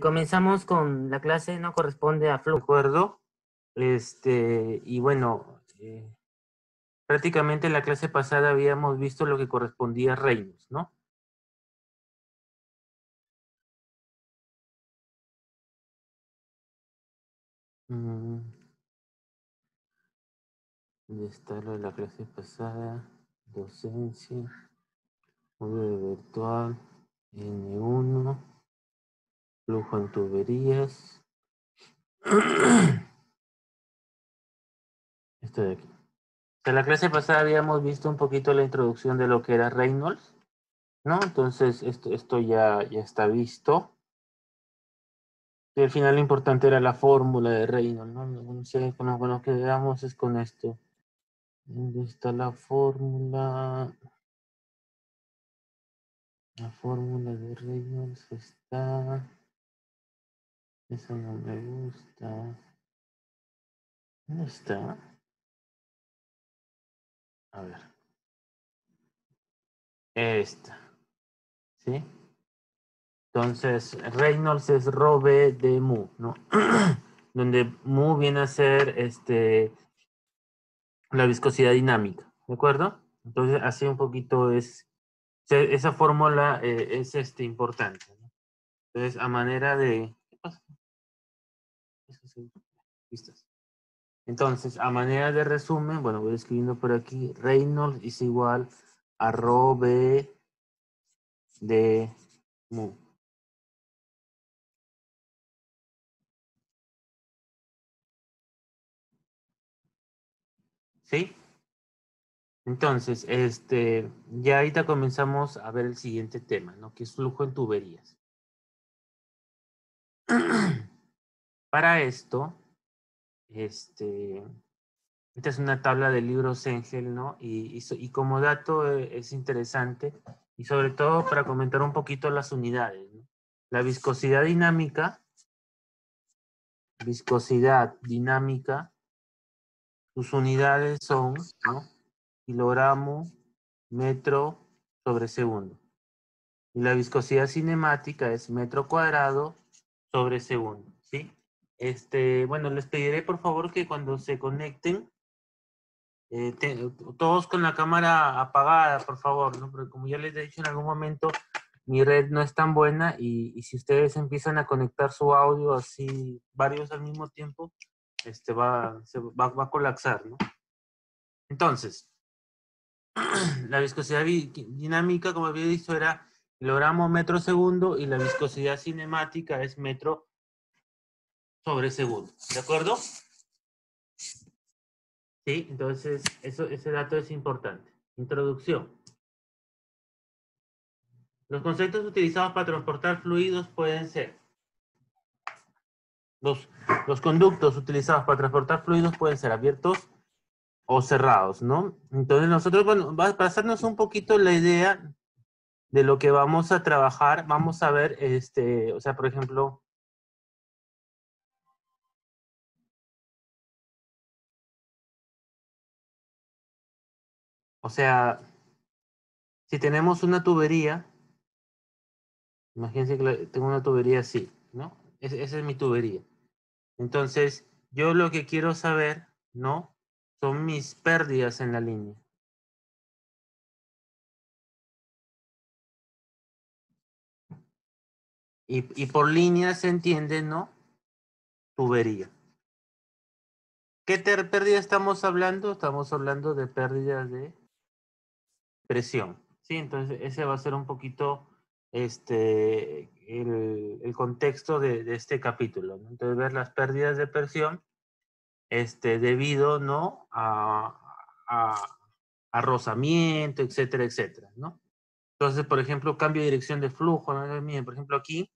Comenzamos con la clase, no corresponde a flujo. ¿De acuerdo? Y bueno, prácticamente en la clase pasada habíamos visto lo que correspondía a Reynolds, ¿no? ¿Dónde está lo de la clase pasada? Docencia, módulo virtual, N1, flujo en tuberías. Esto de aquí. En la clase pasada habíamos visto un poquito la introducción de lo que era Reynolds, ¿no? Entonces, esto ya está visto. Y al final lo importante era la fórmula de Reynolds, ¿no? No sé, con lo que veamos es con esto. ¿Dónde está la fórmula? La fórmula de Reynolds está... Esa no me gusta. ¿Dónde está? A ver. Esta. ¿Sí? Entonces, Reynolds es Rho v de mu, ¿no? Donde mu viene a ser la viscosidad dinámica, ¿de acuerdo? Entonces, así un poquito es... Esa fórmula es importante, ¿no? Entonces, a manera de... ¿Qué pasa? Listas. Entonces, a manera de resumen, bueno, voy escribiendo por aquí, Reynolds es igual a Rho v de mu. ¿Sí? Entonces, ya ahorita comenzamos a ver el siguiente tema, ¿no? Que es flujo en tuberías. Para esto, esta es una tabla del libro Sengel, ¿no? Y como dato es interesante, y sobre todo para comentar un poquito las unidades, ¿no? La viscosidad dinámica, sus unidades son, ¿no? Kilogramo, metro sobre segundo. Y la viscosidad cinemática es metro cuadrado sobre segundo, ¿sí? Bueno, les pediré por favor que cuando se conecten, todos con la cámara apagada, por favor, ¿no? Porque como ya les he dicho en algún momento, mi red no es tan buena y si ustedes empiezan a conectar su audio así, varios al mismo tiempo, va a colapsar, ¿no? Entonces, la viscosidad dinámica, como había dicho, era kilogramo metro segundo y la viscosidad cinemática es metro sobre segundo. ¿De acuerdo? Sí, entonces ese dato es importante. Introducción. Los conceptos utilizados para transportar fluidos pueden ser los conductos utilizados para transportar fluidos pueden ser abiertos o cerrados, ¿no? Entonces nosotros, bueno, para hacernos un poquito la idea de lo que vamos a trabajar, vamos a ver, o sea, por ejemplo, o sea, si tenemos una tubería, imagínense que tengo una tubería así, ¿no? Esa es mi tubería. Entonces, yo lo que quiero saber, ¿no? Son mis pérdidas en la línea. Y por línea se entiende, ¿no? Tubería. ¿Qué pérdida estamos hablando? Estamos hablando de pérdidas de presión. ¿Sí? Entonces, ese va a ser un poquito el contexto de este capítulo, ¿no? Entonces, ver las pérdidas de presión debido, ¿no? A rozamiento, etcétera, etcétera, ¿no? Entonces, por ejemplo, cambio de dirección de flujo, ¿no? Miren, por ejemplo, aquí,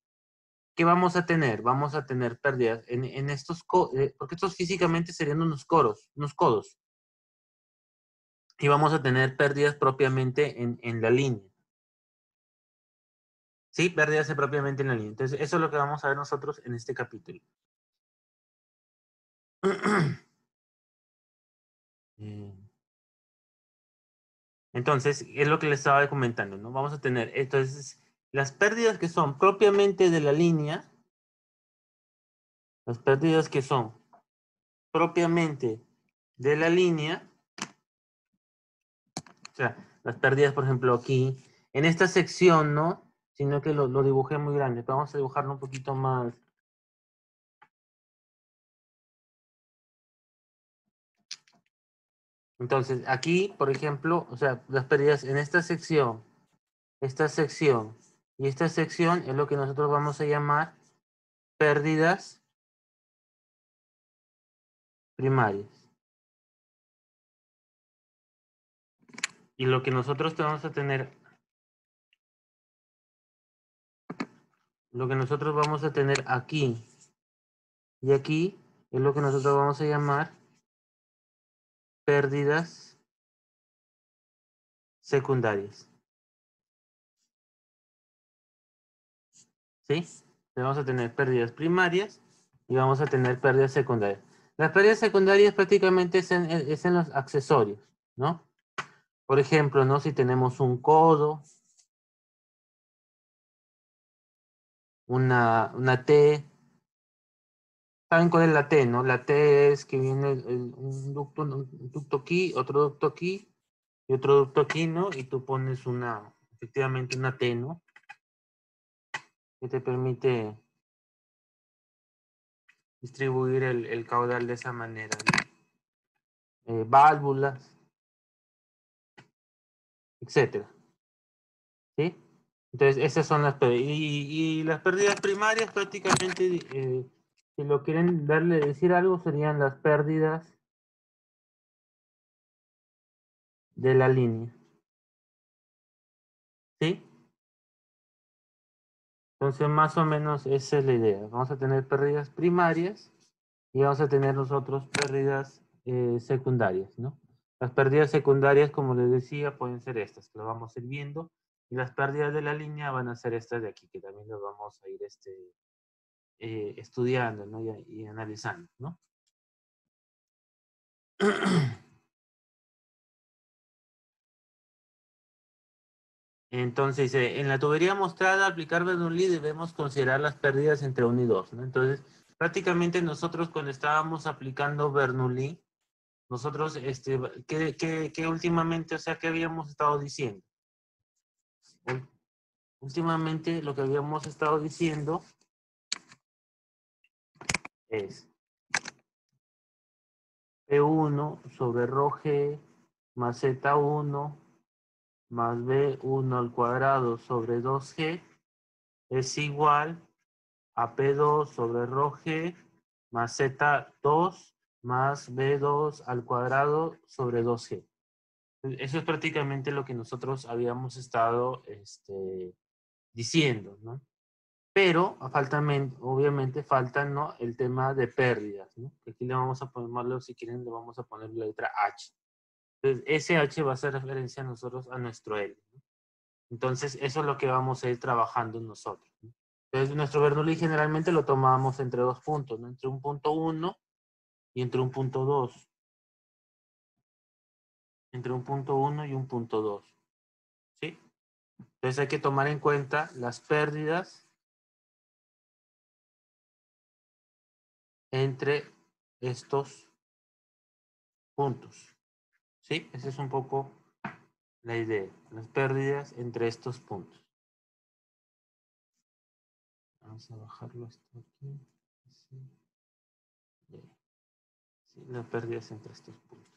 ¿qué vamos a tener? Vamos a tener pérdidas en estos, porque estos físicamente serían unos codos. Y vamos a tener pérdidas propiamente en la línea. Sí, pérdidas propiamente en la línea. Entonces, eso es lo que vamos a ver nosotros en este capítulo. Entonces, es lo que les estaba comentando, ¿no? Vamos a tener, entonces, las pérdidas que son propiamente de la línea, Las pérdidas que son propiamente de la línea, o sea, las pérdidas, por ejemplo, aquí, en esta sección, ¿no? Sino que lo dibujé muy grande, pero vamos a dibujarlo un poquito más. Entonces, aquí, por ejemplo, o sea, las pérdidas en esta sección y esta sección es lo que nosotros vamos a llamar pérdidas primarias. Y lo que nosotros vamos a tener, lo que nosotros vamos a tener aquí y aquí es lo que nosotros vamos a llamar pérdidas secundarias. ¿Sí? Vamos a tener pérdidas primarias y vamos a tener pérdidas secundarias. Las pérdidas secundarias prácticamente es en los accesorios, ¿no? Por ejemplo, ¿no? Si tenemos un codo, una T. ¿Saben cuál es la T, no? La T es que viene un ducto aquí, otro ducto aquí y otro ducto aquí, ¿no? Y tú pones efectivamente una T, ¿no? Que te permite distribuir el caudal de esa manera, ¿no? Válvulas, etcétera. ¿Sí? Entonces, esas son las pérdidas. Y las pérdidas primarias prácticamente, si lo quieren decir algo, serían las pérdidas de la línea. ¿Sí? Entonces, más o menos esa es la idea. Vamos a tener pérdidas primarias y vamos a tener nosotros pérdidas secundarias, ¿no? Las pérdidas secundarias, como les decía, pueden ser estas, que lo vamos a ir viendo. Y las pérdidas de la línea van a ser estas de aquí, que también lo vamos a ir estudiando, ¿no? y analizando, ¿no? Entonces, en la tubería mostrada, al aplicar Bernoulli debemos considerar las pérdidas entre 1 y 2, ¿no? Entonces, prácticamente nosotros cuando estábamos aplicando Bernoulli, nosotros, ¿qué últimamente, o sea, qué habíamos estado diciendo? Últimamente lo que habíamos estado diciendo es P1 sobre ρg más Z1 más B1 al cuadrado sobre 2G es igual a P2 sobre ρg más Z2 más B2 al cuadrado sobre 2G. Eso es prácticamente lo que nosotros habíamos estado diciendo, ¿no? Pero obviamente faltan, ¿no? El tema de pérdidas, ¿no? Aquí le vamos a ponerlo, si quieren, le vamos a poner la letra H. Entonces, ese H va a hacer referencia a nosotros a nuestro L, ¿no? Entonces, eso es lo que vamos a ir trabajando nosotros, ¿no? Entonces, nuestro Bernoulli generalmente lo tomamos entre 2 puntos, ¿no? Entre un punto 1 y entre un punto 2. Entre un punto 1 y un punto 2. ¿Sí? Entonces, hay que tomar en cuenta las pérdidas entre estos puntos. ¿Sí? Esa es un poco la idea. Las pérdidas entre estos puntos. Vamos a bajarlo hasta aquí. Sí. Sí, las pérdidas entre estos puntos.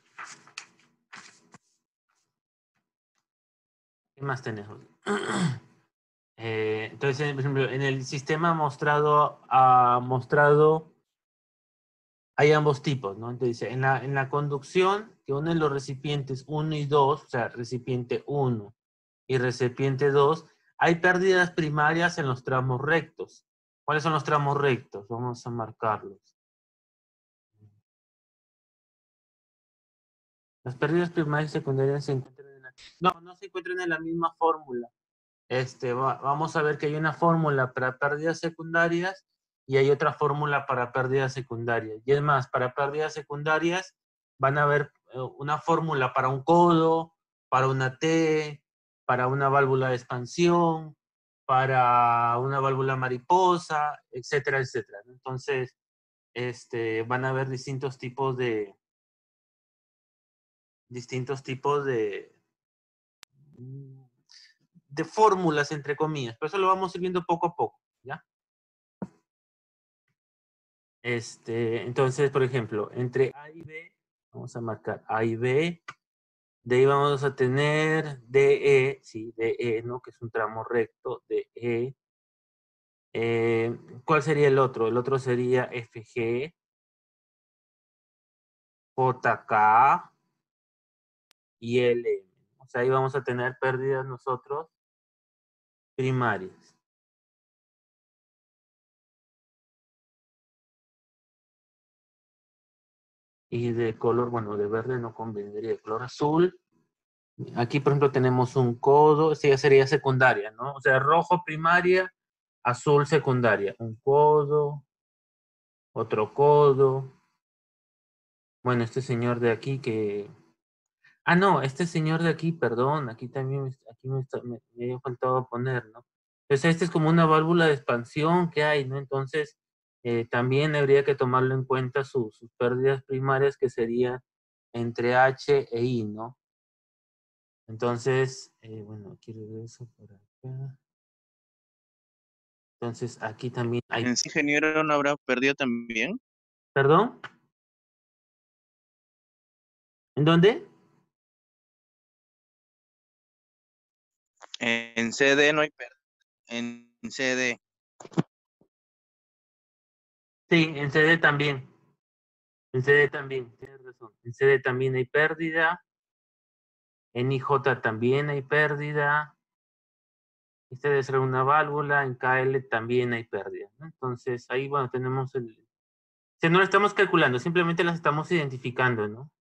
¿Qué más tenemos? Entonces, por ejemplo, en el sistema mostrado hay ambos tipos, ¿no? Entonces, en la conducción que unen los recipientes 1 y 2, o sea, recipiente 1 y recipiente 2, hay pérdidas primarias en los tramos rectos. ¿Cuáles son los tramos rectos? Vamos a marcarlos. Las pérdidas primarias y secundarias se encuentran no se encuentran en la misma fórmula. Vamos a ver que hay una fórmula para pérdidas secundarias y hay otra fórmula para pérdidas secundarias. Y es más, para pérdidas secundarias van a haber una fórmula para un codo, para una T, para una válvula de expansión, para una válvula mariposa, etcétera, etcétera. Entonces, van a haber distintos tipos de fórmulas, entre comillas. Por eso lo vamos a ir viendo poco a poco, ¿ya? Entonces, por ejemplo, entre A y B, vamos a marcar A y B. De ahí vamos a tener DE, sí, DE, ¿no? Que es un tramo recto, DE. ¿Cuál sería el otro? El otro sería FG, JK y LM. O sea, ahí vamos a tener pérdidas nosotros primarias. Y de color, bueno, de verde no convendría, de color azul. Aquí, por ejemplo, tenemos un codo, esta ya sería secundaria, ¿no? O sea, rojo primaria, azul secundaria. Un codo, otro codo. Bueno, este señor de aquí que... Ah, no, este señor de aquí, perdón, aquí también, aquí me había faltado poner, ¿no? Entonces, este es como una válvula de expansión que hay, ¿no? Entonces, también habría que tomarlo en cuenta sus pérdidas primarias, que sería entre H e I, ¿no? Entonces, bueno, aquí regreso por acá. Entonces, aquí también hay... ¿En sí, ingeniero, no habrá perdido también? ¿Perdón? ¿En dónde? En CD no hay pérdida. En CD. Sí, en CD también. En CD también, tienes razón. En CD también hay pérdida. En IJ también hay pérdida. Esta debe ser una válvula. En KL también hay pérdida, ¿no? Entonces, ahí, bueno, tenemos el... O sea, no lo estamos calculando, simplemente las estamos identificando, ¿no?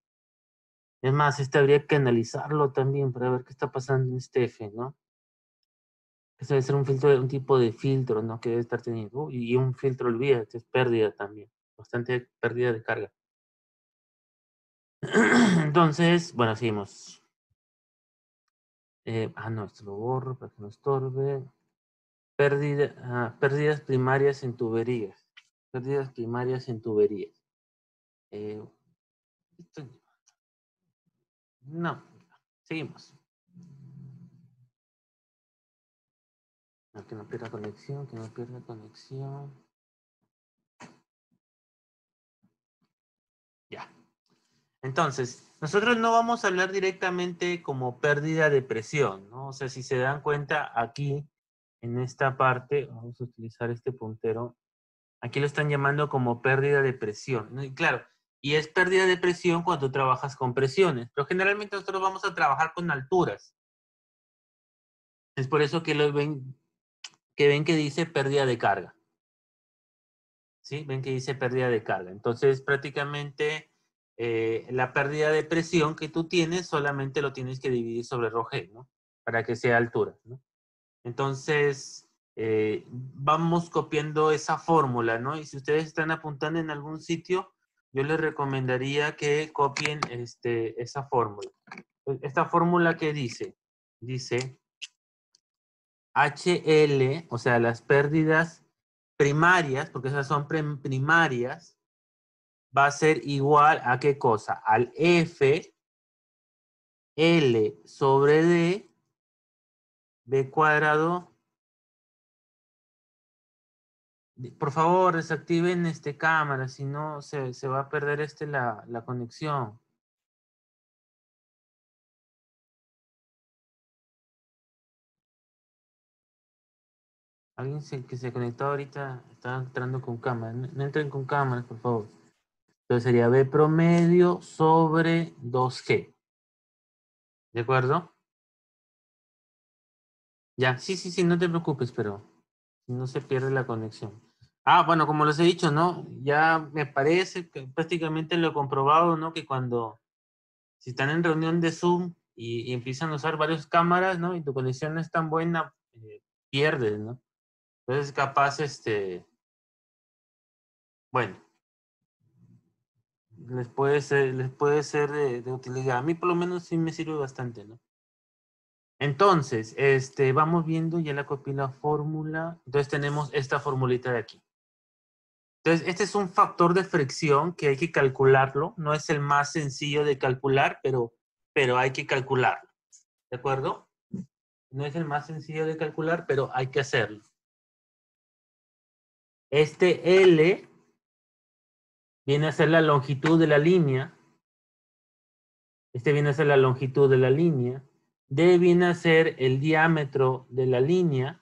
Es más, habría que analizarlo también para ver qué está pasando en este eje, ¿no? Ese debe ser un filtro, un tipo de filtro, ¿no? Que debe estar teniendo. Y un filtro, olvídate, es pérdida también. Bastante pérdida de carga. Entonces, bueno, seguimos. No, esto lo borro para que no estorbe. Pérdidas primarias en tuberías. Pérdidas primarias en tuberías. Esto- no, seguimos. No, que no pierda conexión, que no pierda conexión. Ya. Entonces, nosotros no vamos a hablar directamente como pérdida de presión, ¿no? O sea, si se dan cuenta aquí, en esta parte, vamos a utilizar este puntero, aquí lo están llamando como pérdida de presión, ¿no? Y claro, y es pérdida de presión cuando trabajas con presiones, pero generalmente nosotros vamos a trabajar con alturas. Es por eso que ven que dice pérdida de carga. ¿Sí? Ven que dice pérdida de carga. Entonces, prácticamente la pérdida de presión que tú tienes solamente lo tienes que dividir sobre ρg, ¿no? Para que sea altura, ¿no? Entonces, vamos copiando esa fórmula, ¿no? Y si ustedes están apuntando en algún sitio, yo les recomendaría que copien esa fórmula. Esta fórmula que dice HL, o sea, las pérdidas primarias, porque esas son primarias, va a ser igual a ¿qué cosa? Al F L sobre D, B cuadrado. Por favor, desactiven cámara, si no se va a perder la conexión. Alguien que se conectó ahorita está entrando con cámara. No entren con cámara, por favor. Entonces sería B promedio sobre 2G. ¿De acuerdo? Ya, sí, no te preocupes, pero no se pierde la conexión. Bueno, como les he dicho, ¿no? Ya me parece que prácticamente lo he comprobado, ¿no? Que si están en reunión de Zoom y empiezan a usar varias cámaras, ¿no? Y tu conexión no es tan buena, pierdes, ¿no? Entonces, capaz, bueno, les puede ser de utilidad. A mí, por lo menos, sí me sirve bastante, ¿no? Entonces, vamos viendo, ya la copié la fórmula. Entonces, tenemos esta formulita de aquí. Entonces, este es un factor de fricción que hay que calcularlo. No es el más sencillo de calcular, pero hay que calcularlo. ¿De acuerdo? No es el más sencillo de calcular, pero hay que hacerlo. Este L viene a ser la longitud de la línea. Este viene a ser la longitud de la línea. D viene a ser el diámetro de la línea.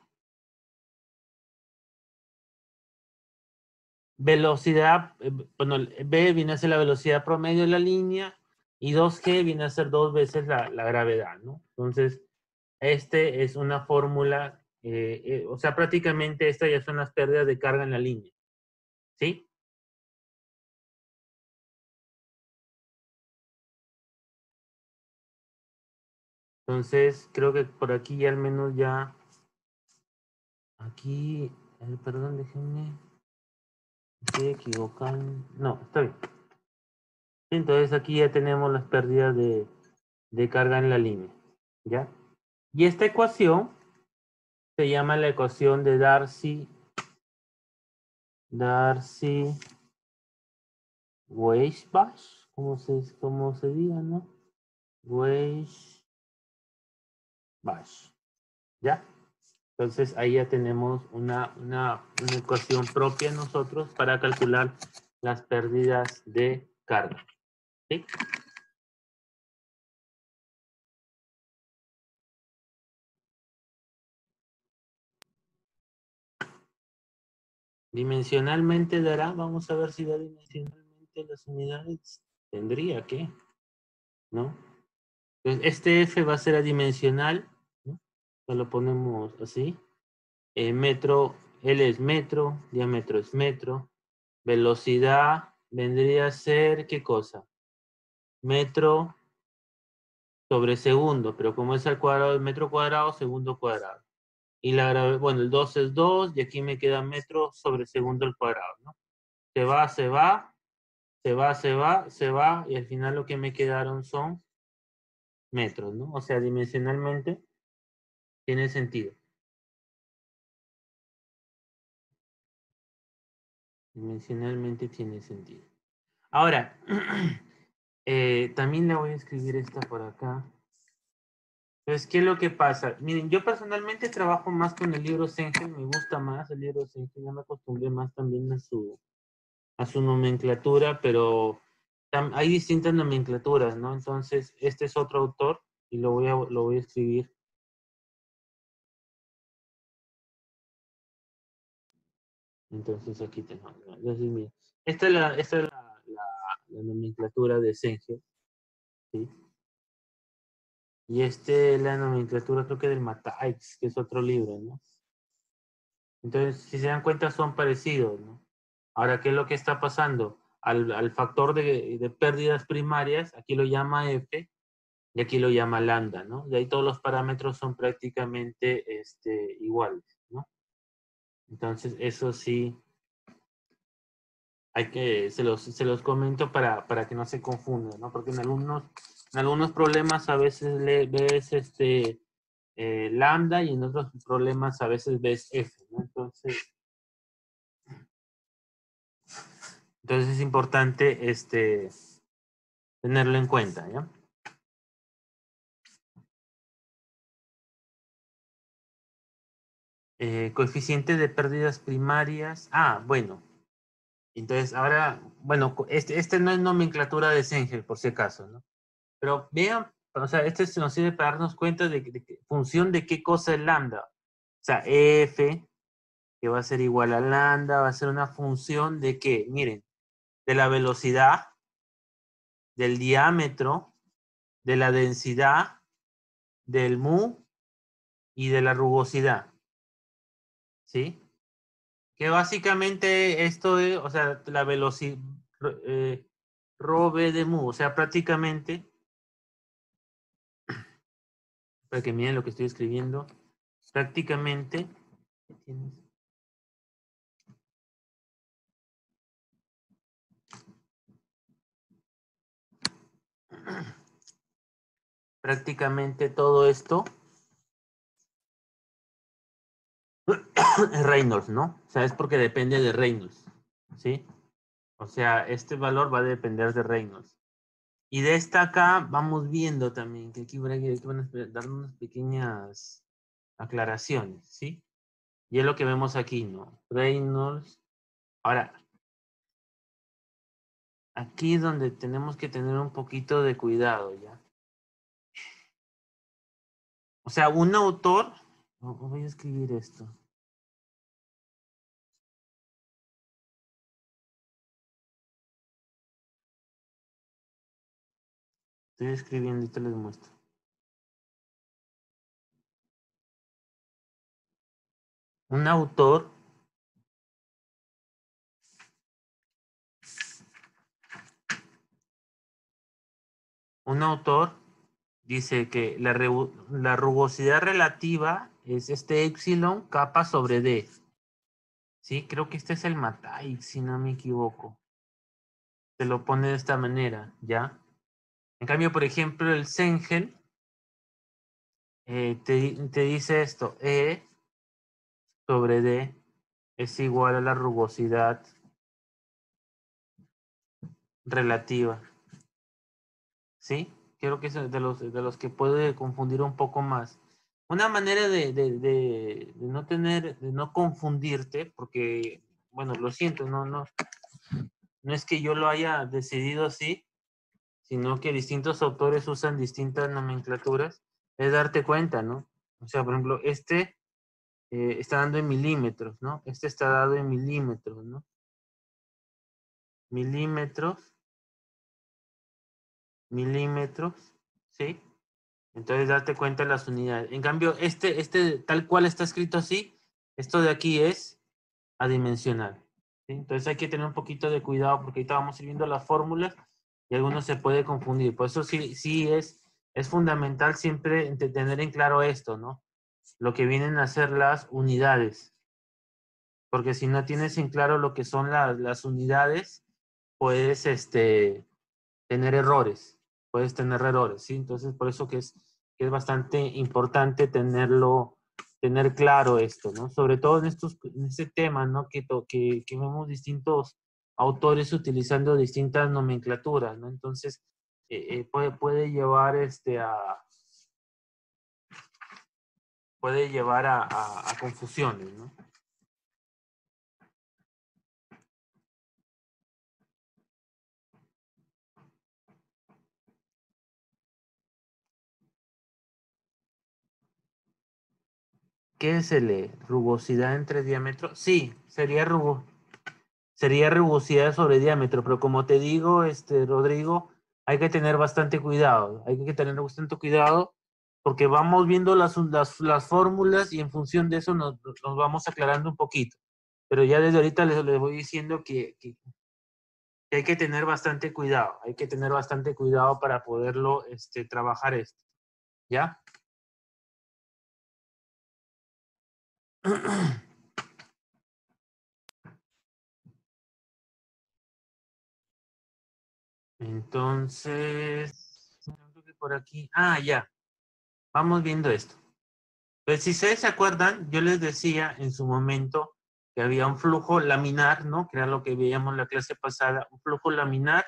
Velocidad, bueno, B viene a ser la velocidad promedio de la línea y 2G viene a ser 2 veces la gravedad, ¿no? Entonces, este es una fórmula, o sea, prácticamente estas ya son las pérdidas de carga en la línea, ¿sí? Entonces, creo que por aquí ya al menos ya, aquí, perdón, déjenme, estoy equivocando, no, está bien. Entonces aquí ya tenemos las pérdidas de carga en la línea, ¿ya? Y esta ecuación se llama la ecuación de Darcy-Weisbach, ¿cómo se diga, no? Weisbach, ¿ya? Entonces ahí ya tenemos una ecuación propia nosotros para calcular las pérdidas de carga, ¿sí? Dimensionalmente dará, vamos a ver si da dimensionalmente las unidades. Tendría que, ¿no? Entonces, este F va a ser adimensional, ¿no? Lo ponemos así. Metro, L es metro, diámetro es metro. Velocidad vendría a ser, ¿qué cosa? Metro sobre segundo, pero como es al cuadrado, metro cuadrado, segundo cuadrado. Y la gravedad, bueno, el 2 es 2, y aquí me queda metro sobre segundo al cuadrado, ¿no? Se va, se va, se va, se va, se va, y al final lo que me quedaron son metros, ¿no? O sea, dimensionalmente tiene sentido. Dimensionalmente tiene sentido. Ahora, también le voy a escribir esta por acá. Entonces, ¿qué es lo que pasa? Miren, yo personalmente trabajo más con el libro Sengel, me gusta más el libro Sengel, ya me acostumbré más también a su nomenclatura, pero hay distintas nomenclaturas, ¿no? Entonces, este es otro autor y lo voy a escribir. Entonces, aquí tengo. Entonces, mira, esta es la nomenclatura de Sengel, ¿sí? Y la nomenclatura creo que del Mataix, que es otro libro, ¿no? Entonces, si se dan cuenta, son parecidos, ¿no? Ahora, ¿qué es lo que está pasando? Al factor de pérdidas primarias, aquí lo llama F y aquí lo llama lambda, ¿no? De ahí todos los parámetros son prácticamente iguales, ¿no? Entonces, eso sí, se los comento para que no se confundan, ¿no? Porque en algunos problemas a veces ves lambda y en otros problemas a veces ves F, ¿no? Entonces es importante tenerlo en cuenta, ¿ya? Coeficiente de pérdidas primarias. Ah, bueno. Entonces ahora, bueno, este no es nomenclatura de Sengel, por si acaso, ¿no? Pero vean, o sea, se nos sirve para darnos cuenta de función de qué cosa es lambda. O sea, F, que va a ser igual a lambda, va a ser una función de qué, miren, de la velocidad, del diámetro, de la densidad, del mu y de la rugosidad, ¿sí? Que básicamente esto es, o sea, la velocidad, rho v de mu, o sea, prácticamente, para que miren lo que estoy escribiendo, prácticamente, prácticamente todo esto es Reynolds, ¿no? O sea, es porque depende de Reynolds, ¿sí? O sea, este valor va a depender de Reynolds. Y de esta acá vamos viendo también que aquí van a dar unas pequeñas aclaraciones, ¿sí? Y es lo que vemos aquí, ¿no? Reynolds. Ahora, aquí es donde tenemos que tener un poquito de cuidado, ¿ya? O sea, un autor, voy a escribir esto. Estoy escribiendo y te les muestro. Un autor dice que la rugosidad relativa es este epsilon capa sobre D. Sí, creo que este es el Matai, si no me equivoco. Te lo pone de esta manera, ¿ya? En cambio, por ejemplo, el Sengel te dice esto, E sobre D es igual a la rugosidad relativa. ¿Sí? Creo que es de los que puede confundir un poco más. Una manera de no tener, de no confundirte, porque, bueno, lo siento, no es que yo lo haya decidido así, sino que distintos autores usan distintas nomenclaturas, es darte cuenta, ¿no? O sea, por ejemplo, este está dando en milímetros, ¿no? Este está dado en milímetros, ¿no? Milímetros, milímetros, ¿sí? Entonces, darte cuenta de las unidades. En cambio, este tal cual está escrito así, esto de aquí es adimensional, ¿sí? Entonces, hay que tener un poquito de cuidado porque ahorita vamos a ir viendo las fórmulas y algunos se puede confundir. Por eso sí es fundamental siempre tener en claro esto, ¿no? Lo que vienen a ser las unidades. Porque si no tienes en claro lo que son las unidades, puedes tener errores. Puedes tener errores, ¿sí? Entonces, por eso que es bastante importante tener claro esto, ¿no? Sobre todo en este tema, ¿no? Que vemos distintos autores utilizando distintas nomenclaturas, ¿no? Entonces, puede llevar a confusiones, ¿no? ¿Qué es rugosidad entre diámetro? Sí, sería rugosidad sobre diámetro, pero como te digo, Rodrigo, hay que tener bastante cuidado, porque vamos viendo las fórmulas y en función de eso nos vamos aclarando un poquito. Pero ya desde ahorita les voy diciendo que hay que tener bastante cuidado, para poderlo trabajar esto, ¿ya? Entonces, creo que por aquí, ya, vamos viendo esto. Pues si ustedes se acuerdan, yo les decía en su momento que había un flujo laminar, ¿no? Que era lo que veíamos en la clase pasada, un flujo laminar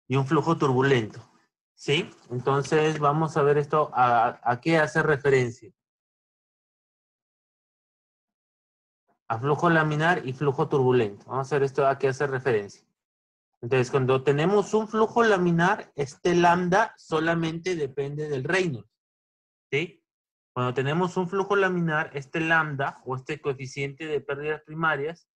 y un flujo turbulento, ¿sí? Entonces vamos a ver esto, ¿a qué hace referencia? A flujo laminar y flujo turbulento. Vamos a ver esto, ¿a qué hace referencia? Entonces, cuando tenemos un flujo laminar, este lambda solamente depende del Reynolds, ¿sí? Cuando tenemos un flujo laminar, este lambda o este coeficiente de pérdidas primarias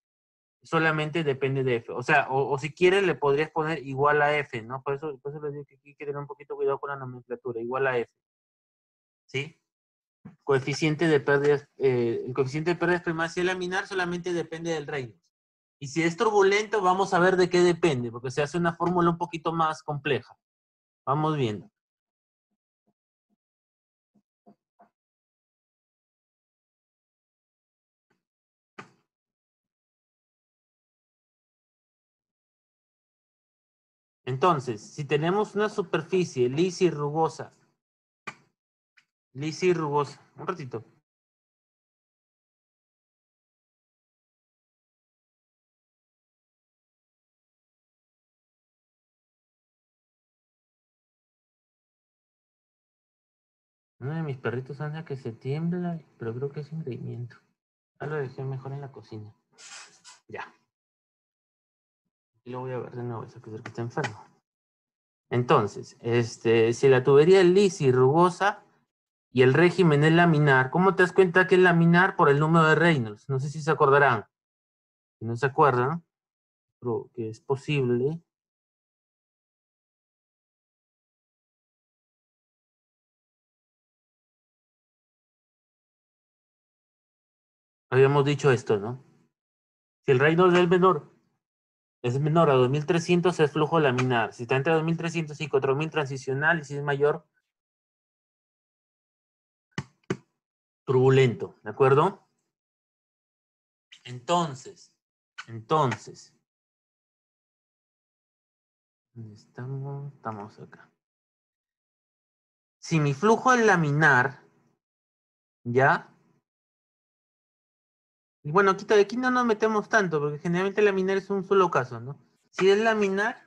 solamente depende de F. O sea, o si quieres le podrías poner igual a F, ¿no? Por eso les digo que aquí hay que tener un poquito cuidado con la nomenclatura, igual a F, ¿sí? El coeficiente de pérdidas primarias, si es laminar, solamente depende del Reynolds. Y si es turbulento, vamos a ver de qué depende, porque se hace una fórmula un poquito más compleja. Vamos viendo. Entonces, si tenemos una superficie lisa y rugosa, un ratito. Uno de mis perritos anda que se tiembla, pero creo que es engreimiento. Lo dejé mejor en la cocina. Ya. Y lo voy a ver de nuevo, eso que está enfermo. Entonces, si la tubería es lisa y rugosa y el régimen es laminar, ¿cómo te das cuenta que es laminar? Por el número de Reynolds. No sé si se acordarán. Si no se acuerdan, pero que es posible. Habíamos dicho esto, ¿no? Si el Reynolds es menor a 2300 es flujo laminar. Si está entre 2300 y 4000 transicional, y si es mayor, turbulento, ¿de acuerdo? Entonces, ¿dónde estamos? Estamos acá. Si mi flujo es laminar, ¿ya? Y bueno, aquí no nos metemos tanto, porque generalmente laminar es un solo caso, ¿no? Si es laminar,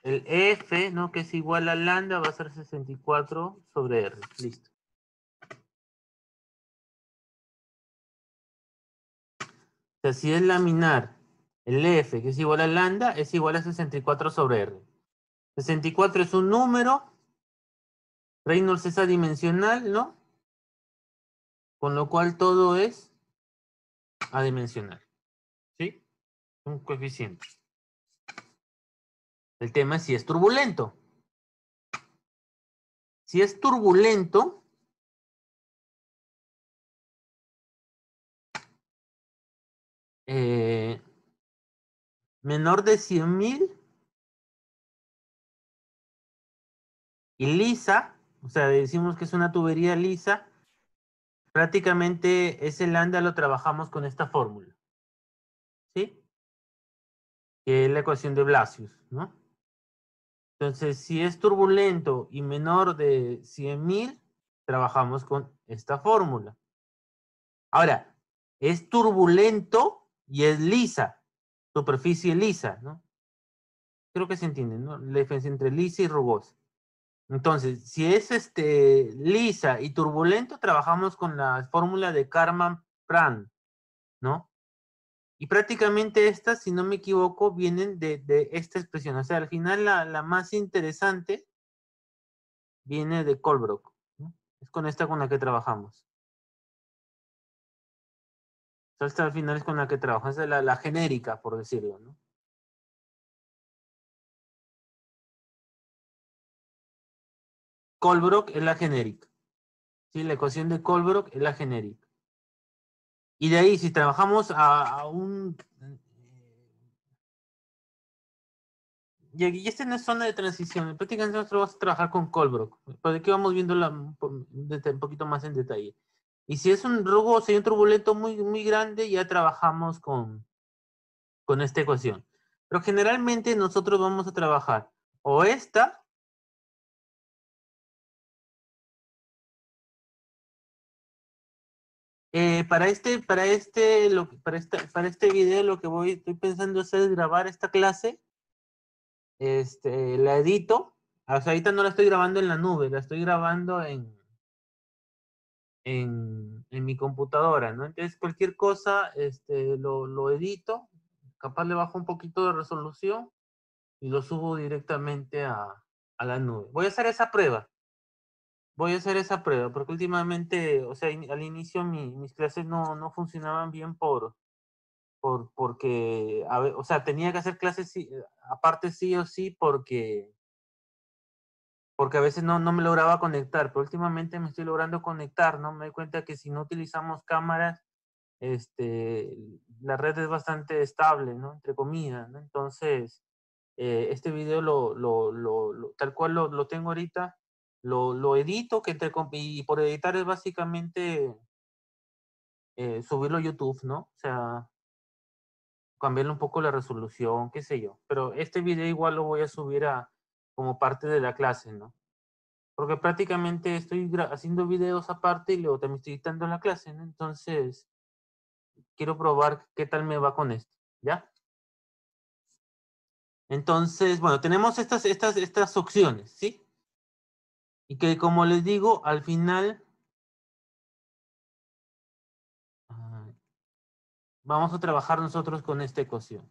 el F, ¿no? Que es igual a lambda, va a ser 64 sobre R. Listo. O sea, si es laminar, el F, que es igual a lambda, es igual a 64 sobre R. 64 es un número, Reynolds es adimensional, ¿no? Con lo cual todo es adimensional, ¿sí? Un coeficiente. El tema es si es turbulento. Si es turbulento, menor de 100.000 y lisa, o sea, decimos que es una tubería lisa, prácticamente ese lambda lo trabajamos con esta fórmula, ¿sí? Que es la ecuación de Blasius, ¿no? Entonces, si es turbulento y menor de 100.000, trabajamos con esta fórmula. Ahora, es turbulento y es lisa, superficie lisa, ¿no? Creo que se entiende, ¿no? La diferencia entre lisa y rugosa. Entonces, si es lisa y turbulento, trabajamos con la fórmula de Karman-Pran, ¿no? Y prácticamente estas, si no me equivoco, vienen de esta expresión. O sea, al final la más interesante viene de Colebrook, ¿no? Es con esta con la que trabajamos. O sea, esta al final es con la que trabajamos, es la genérica, por decirlo, ¿no? Colebrook es la genérica. ¿Sí? La ecuación de Colebrook es la genérica. Y de ahí, si trabajamos a un... Y este no es zona de transición. Prácticamente nosotros vamos a trabajar con Colebrook. Pero aquí vamos viendo un poquito más en detalle. Y si es un rugoso y un turbulento muy, muy grande, ya trabajamos con esta ecuación. Pero generalmente nosotros vamos a trabajar o esta, para este video lo que estoy pensando hacer es grabar esta clase, la edito, o sea, ahorita no la estoy grabando en la nube, la estoy grabando en mi computadora, ¿no? Entonces cualquier cosa, lo edito, capaz le bajo un poquito de resolución y lo subo directamente a la nube. Voy a hacer esa prueba. Porque últimamente, o sea, al inicio mis clases no funcionaban bien porque, o sea, tenía que hacer clases aparte sí o sí porque a veces no me lograba conectar, pero últimamente me estoy logrando conectar, ¿no? Me doy cuenta que si no utilizamos cámaras, la red es bastante estable, ¿no? Entre comillas, ¿no? Entonces, este video tal cual lo tengo ahorita, lo edito, y por editar es básicamente subirlo a YouTube, ¿no? O sea, cambiarle un poco la resolución, qué sé yo. Pero este video igual lo voy a subir como parte de la clase, ¿no? Porque prácticamente estoy haciendo videos aparte y luego también estoy editando la clase, ¿no? Entonces, quiero probar qué tal me va con esto, ¿ya? Entonces, bueno, tenemos estas opciones, ¿sí? Y que, como les digo, al final vamos a trabajar nosotros con esta ecuación.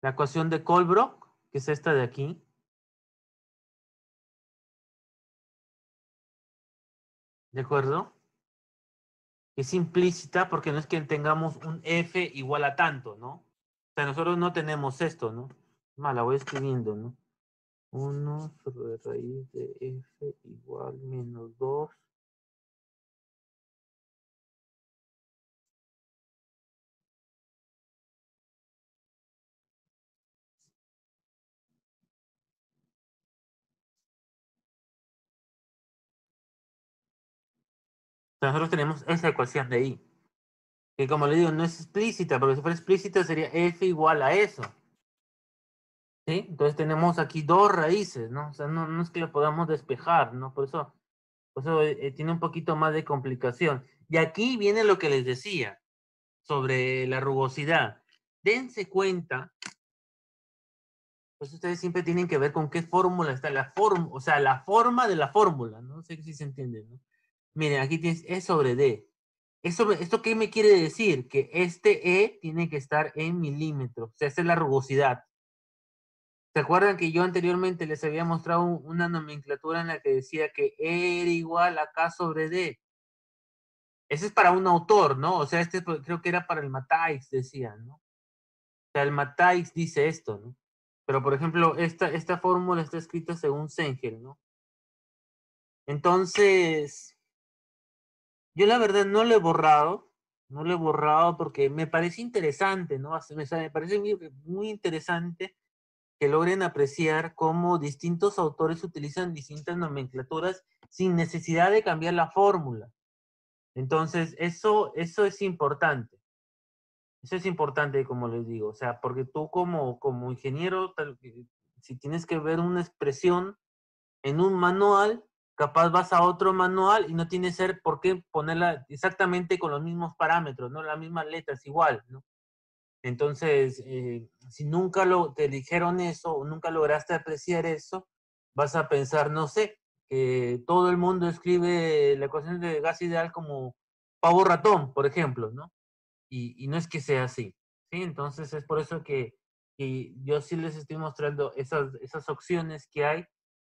La ecuación de Colebrook, que es esta de aquí. ¿De acuerdo? Es implícita porque no es que tengamos un f igual a tanto, ¿no? O sea, nosotros no tenemos esto, ¿no? Más, la voy escribiendo, ¿no? 1 sobre raíz de f igual menos 2. O sea, nosotros tenemos esa ecuación de ahí. Que como le digo, no es explícita, porque si fuera explícita sería f igual a eso. ¿Sí? Entonces tenemos aquí dos raíces, ¿no? O sea, no es que lo podamos despejar, ¿no? Por eso tiene un poquito más de complicación. Y aquí viene lo que les decía sobre la rugosidad. Dense cuenta, pues ustedes siempre tienen que ver con qué fórmula está la forma, o sea, la forma de la fórmula, ¿no? No sé si se entiende, ¿no? Miren, aquí tienes E sobre D. ¿Esto qué me quiere decir? Que este E tiene que estar en milímetros, o sea, esa es la rugosidad. ¿Se acuerdan que yo anteriormente les había mostrado una nomenclatura en la que decía que E era igual a K sobre D? Ese es para un autor, ¿no? O sea, creo que era para el Matais, decía, ¿no? O sea, el Matais dice esto, ¿no? Pero, por ejemplo, esta fórmula está escrita según Sengel, ¿no? Entonces, yo la verdad no lo he borrado porque me parece interesante, ¿no? Me parece muy interesante que logren apreciar cómo distintos autores utilizan distintas nomenclaturas sin necesidad de cambiar la fórmula. Entonces, eso es importante. Eso es importante, como les digo. O sea, porque tú como ingeniero, si tienes que ver una expresión en un manual, capaz vas a otro manual y no tiene ser por qué ponerla exactamente con los mismos parámetros, ¿no? Las mismas letras igual, ¿no? Entonces, si nunca te dijeron eso o nunca lograste apreciar eso, vas a pensar, no sé, que todo el mundo escribe la ecuación de gas ideal como pavo ratón, por ejemplo, ¿no? Y no es que sea así, ¿sí? Entonces es por eso que yo sí les estoy mostrando esas opciones que hay,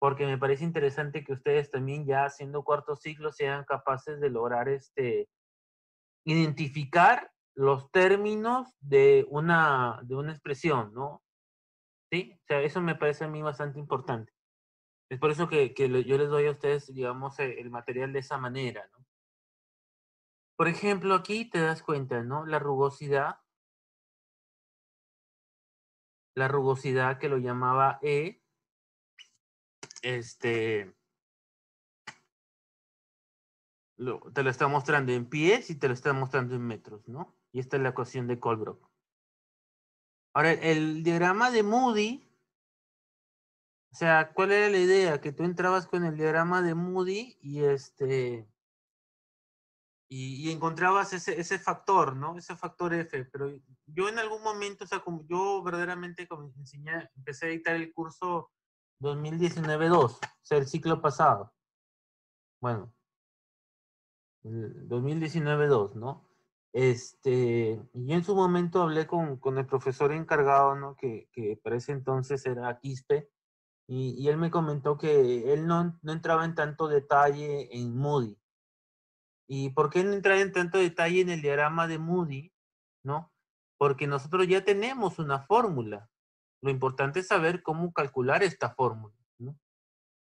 porque me parece interesante que ustedes también ya haciendo cuarto ciclo sean capaces de lograr identificar los términos de una expresión, ¿no? ¿Sí? O sea, eso me parece a mí bastante importante. Es por eso que yo les doy a ustedes, digamos, el material de esa manera, ¿no? Por ejemplo, aquí te das cuenta, ¿no? La rugosidad que lo llamaba E, este, te lo está mostrando en pies y te lo está mostrando en metros, ¿no? Y esta es la ecuación de Colebrook. Ahora, el diagrama de Moody, o sea, ¿cuál era la idea? Que tú entrabas con el diagrama de Moody y encontrabas ese factor, ¿no? Ese factor F. Pero yo en algún momento, o sea, como yo verdaderamente empecé a dictar el curso 2019-2, o sea, el ciclo pasado. Bueno, el 2019-2, ¿no? Y yo en su momento hablé con el profesor encargado, ¿no? Que para ese entonces era Quispe, y él me comentó que él no entraba en tanto detalle en Moody. ¿Y por qué no entrar en tanto detalle en el diagrama de Moody? ¿No? Porque nosotros ya tenemos una fórmula. Lo importante es saber cómo calcular esta fórmula, ¿no?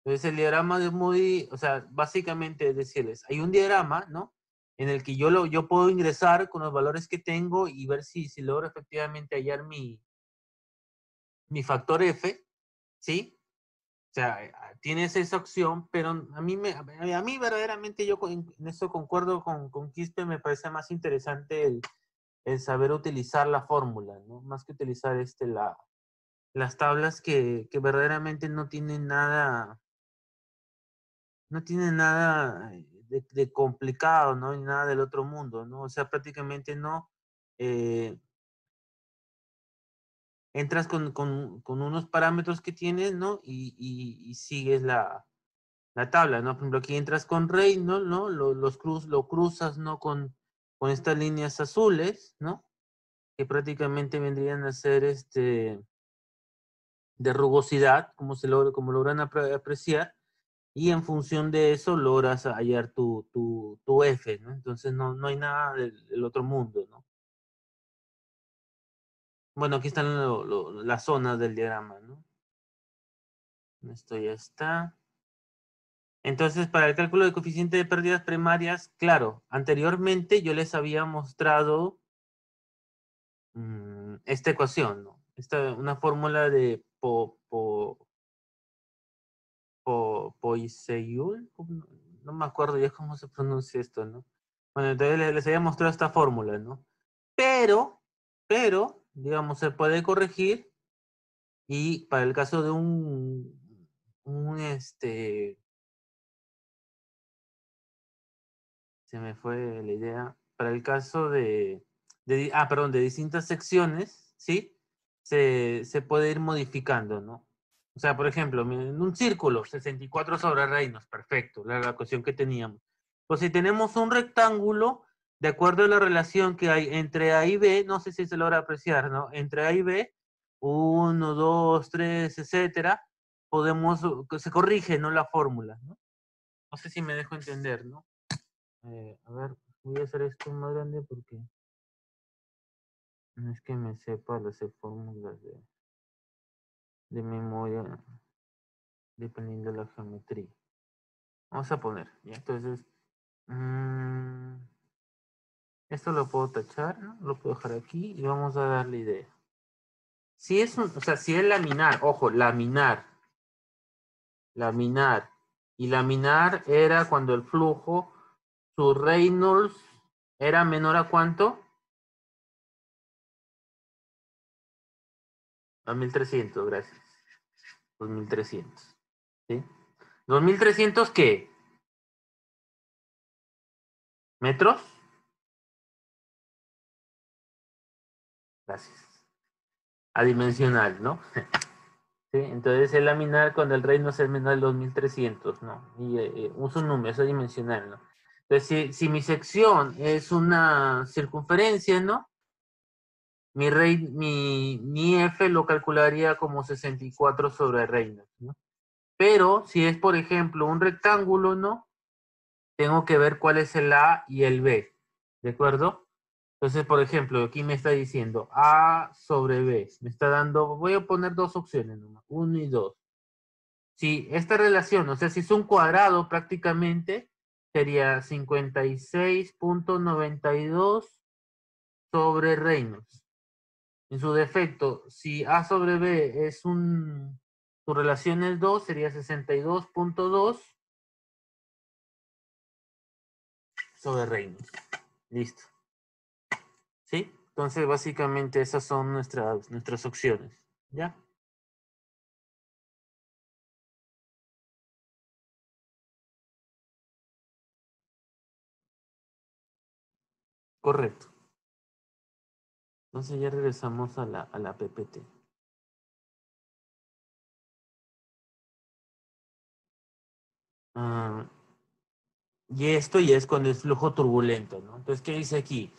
Entonces el diagrama de Moody, o sea, básicamente es decirles, hay un diagrama, ¿no? En el que yo puedo ingresar con los valores que tengo y ver si logro efectivamente hallar mi factor F, ¿sí? O sea, tienes esa opción, pero a mí verdaderamente en eso concuerdo con Quispe, me parece más interesante el saber utilizar la fórmula, ¿no? Más que utilizar las tablas que verdaderamente no tienen nada de complicado, ¿no? Ni nada del otro mundo, ¿no? O sea, prácticamente no. entras con unos parámetros que tienes, ¿no? Y sigues la tabla, ¿no? Por ejemplo, aquí entras con Reynolds, ¿no? Lo cruzas, ¿no? Con estas líneas azules, ¿no? Que prácticamente vendrían a ser de rugosidad, como logran apreciar, y en función de eso logras hallar tu F, ¿no? Entonces no hay nada del otro mundo, ¿no? Bueno, aquí están las zonas del diagrama, ¿no? Esto ya está. Entonces, para el cálculo de coeficiente de pérdidas primarias, claro, anteriormente yo les había mostrado esta ecuación, ¿no? Una fórmula de Poiseuille, no me acuerdo ya cómo se pronuncia esto, ¿no? Bueno, entonces les había mostrado esta fórmula, ¿no? Pero, digamos, se puede corregir y para el caso de se me fue la idea, para el caso perdón, de distintas secciones, ¿sí? Se puede ir modificando, ¿no? O sea, por ejemplo, en un círculo, 64 sobre reinos, perfecto, la ecuación que teníamos. Pues si tenemos un rectángulo, de acuerdo a la relación que hay entre A y B, no sé si se logra apreciar, ¿no? Entre A y B, 1, 2, 3, etcétera, se corrige, ¿no? La fórmula, ¿no? No sé si me dejo entender, ¿no? A ver, voy a hacer esto más grande porque no es que me sepa las fórmulas de memoria dependiendo de la geometría. Vamos a poner, ¿ya? Entonces, esto lo puedo tachar, ¿no? Lo puedo dejar aquí y vamos a darle idea. Si es o sea, si es laminar, ojo, laminar. Y laminar era cuando el flujo, su Reynolds era menor a ¿cuánto? A 1300, gracias. 2300. ¿Sí? ¿2300 qué? ¿Metros? Gracias. Adimensional, ¿no? ¿Sí? Entonces el laminar cuando el reino es menor de 2300, ¿no? Y uso un número, eso es dimensional, ¿no? Entonces, si mi sección es una circunferencia, ¿no? Mi F lo calcularía como 64 sobre reino, ¿no? Pero si es, por ejemplo, un rectángulo, ¿no? Tengo que ver cuál es el A y el B, ¿de acuerdo? Entonces, por ejemplo, aquí me está diciendo A sobre B. Me está dando, voy a poner dos opciones nomás, 1 y 2. Si esta relación, o sea, si es un cuadrado prácticamente, sería 56.92 sobre Reynolds. En su defecto, si A sobre B su relación es 2, sería 62.2 sobre Reynolds. Listo. ¿Sí? Entonces, básicamente esas son nuestras opciones. ¿Ya? Correcto. Entonces ya regresamos a la PPT. Ah, y esto ya es cuando es flujo turbulento, ¿no? Entonces, ¿qué dice aquí?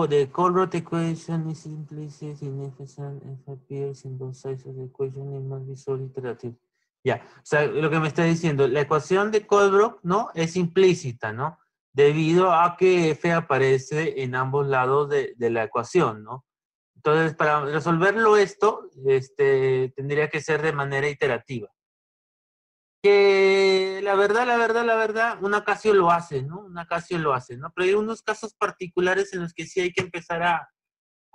The Colbert equation is implicit in efficient if appears in both sides of the equation it must be solely iterative. Ya, o sea, lo que me está diciendo, la ecuación de Colbert, ¿no? Es implícita, ¿no? Debido a que F aparece en ambos lados de la ecuación, ¿no? Entonces, para resolverlo esto, tendría que ser de manera iterativa. Que la verdad, una Casio lo hace, ¿no? Una Casio lo hace, ¿no? Pero hay unos casos particulares en los que sí hay que empezar a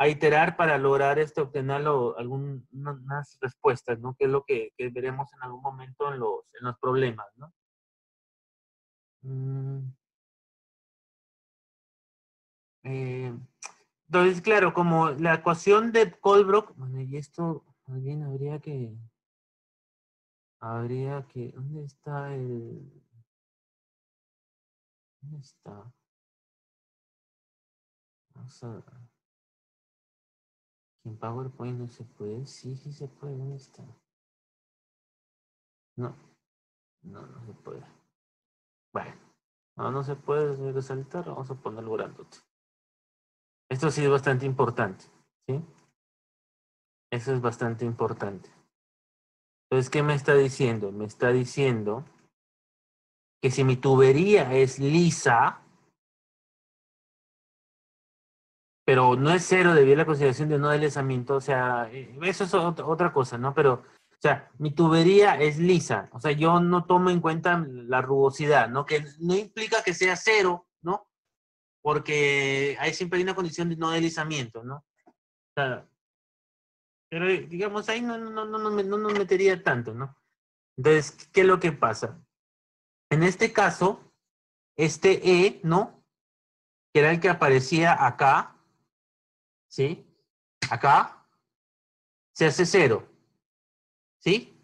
iterar para lograr obtener algunas respuestas, ¿no? Que es lo que veremos en algún momento en los problemas, ¿no? Mm, eh, entonces, claro, como la ecuación de Colbrook, bueno, y esto más bien habría que, ¿dónde está dónde está? Vamos a En PowerPoint no se puede. Sí, sí se puede. ¿Dónde está? No, no se puede. Bueno, no se puede resaltar. Vamos a ponerlo grandote. Esto sí es bastante importante. ¿Sí? Eso es bastante importante. Entonces, ¿qué me está diciendo? Me está diciendo que si mi tubería es lisa, pero no es cero debido a la consideración de no deslizamiento, o sea, eso es otra cosa, ¿no? Pero, o sea, mi tubería es lisa, o sea, yo no tomo en cuenta la rugosidad, ¿no? Que no implica que sea cero, ¿no? Porque hay siempre hay una condición de no deslizamiento, ¿no? O sea, pero digamos, ahí no nos metería tanto, ¿no? Entonces, ¿qué es lo que pasa? En este caso, este E, ¿no? Que era el que aparecía acá, ¿sí? Acá, se hace cero, ¿sí?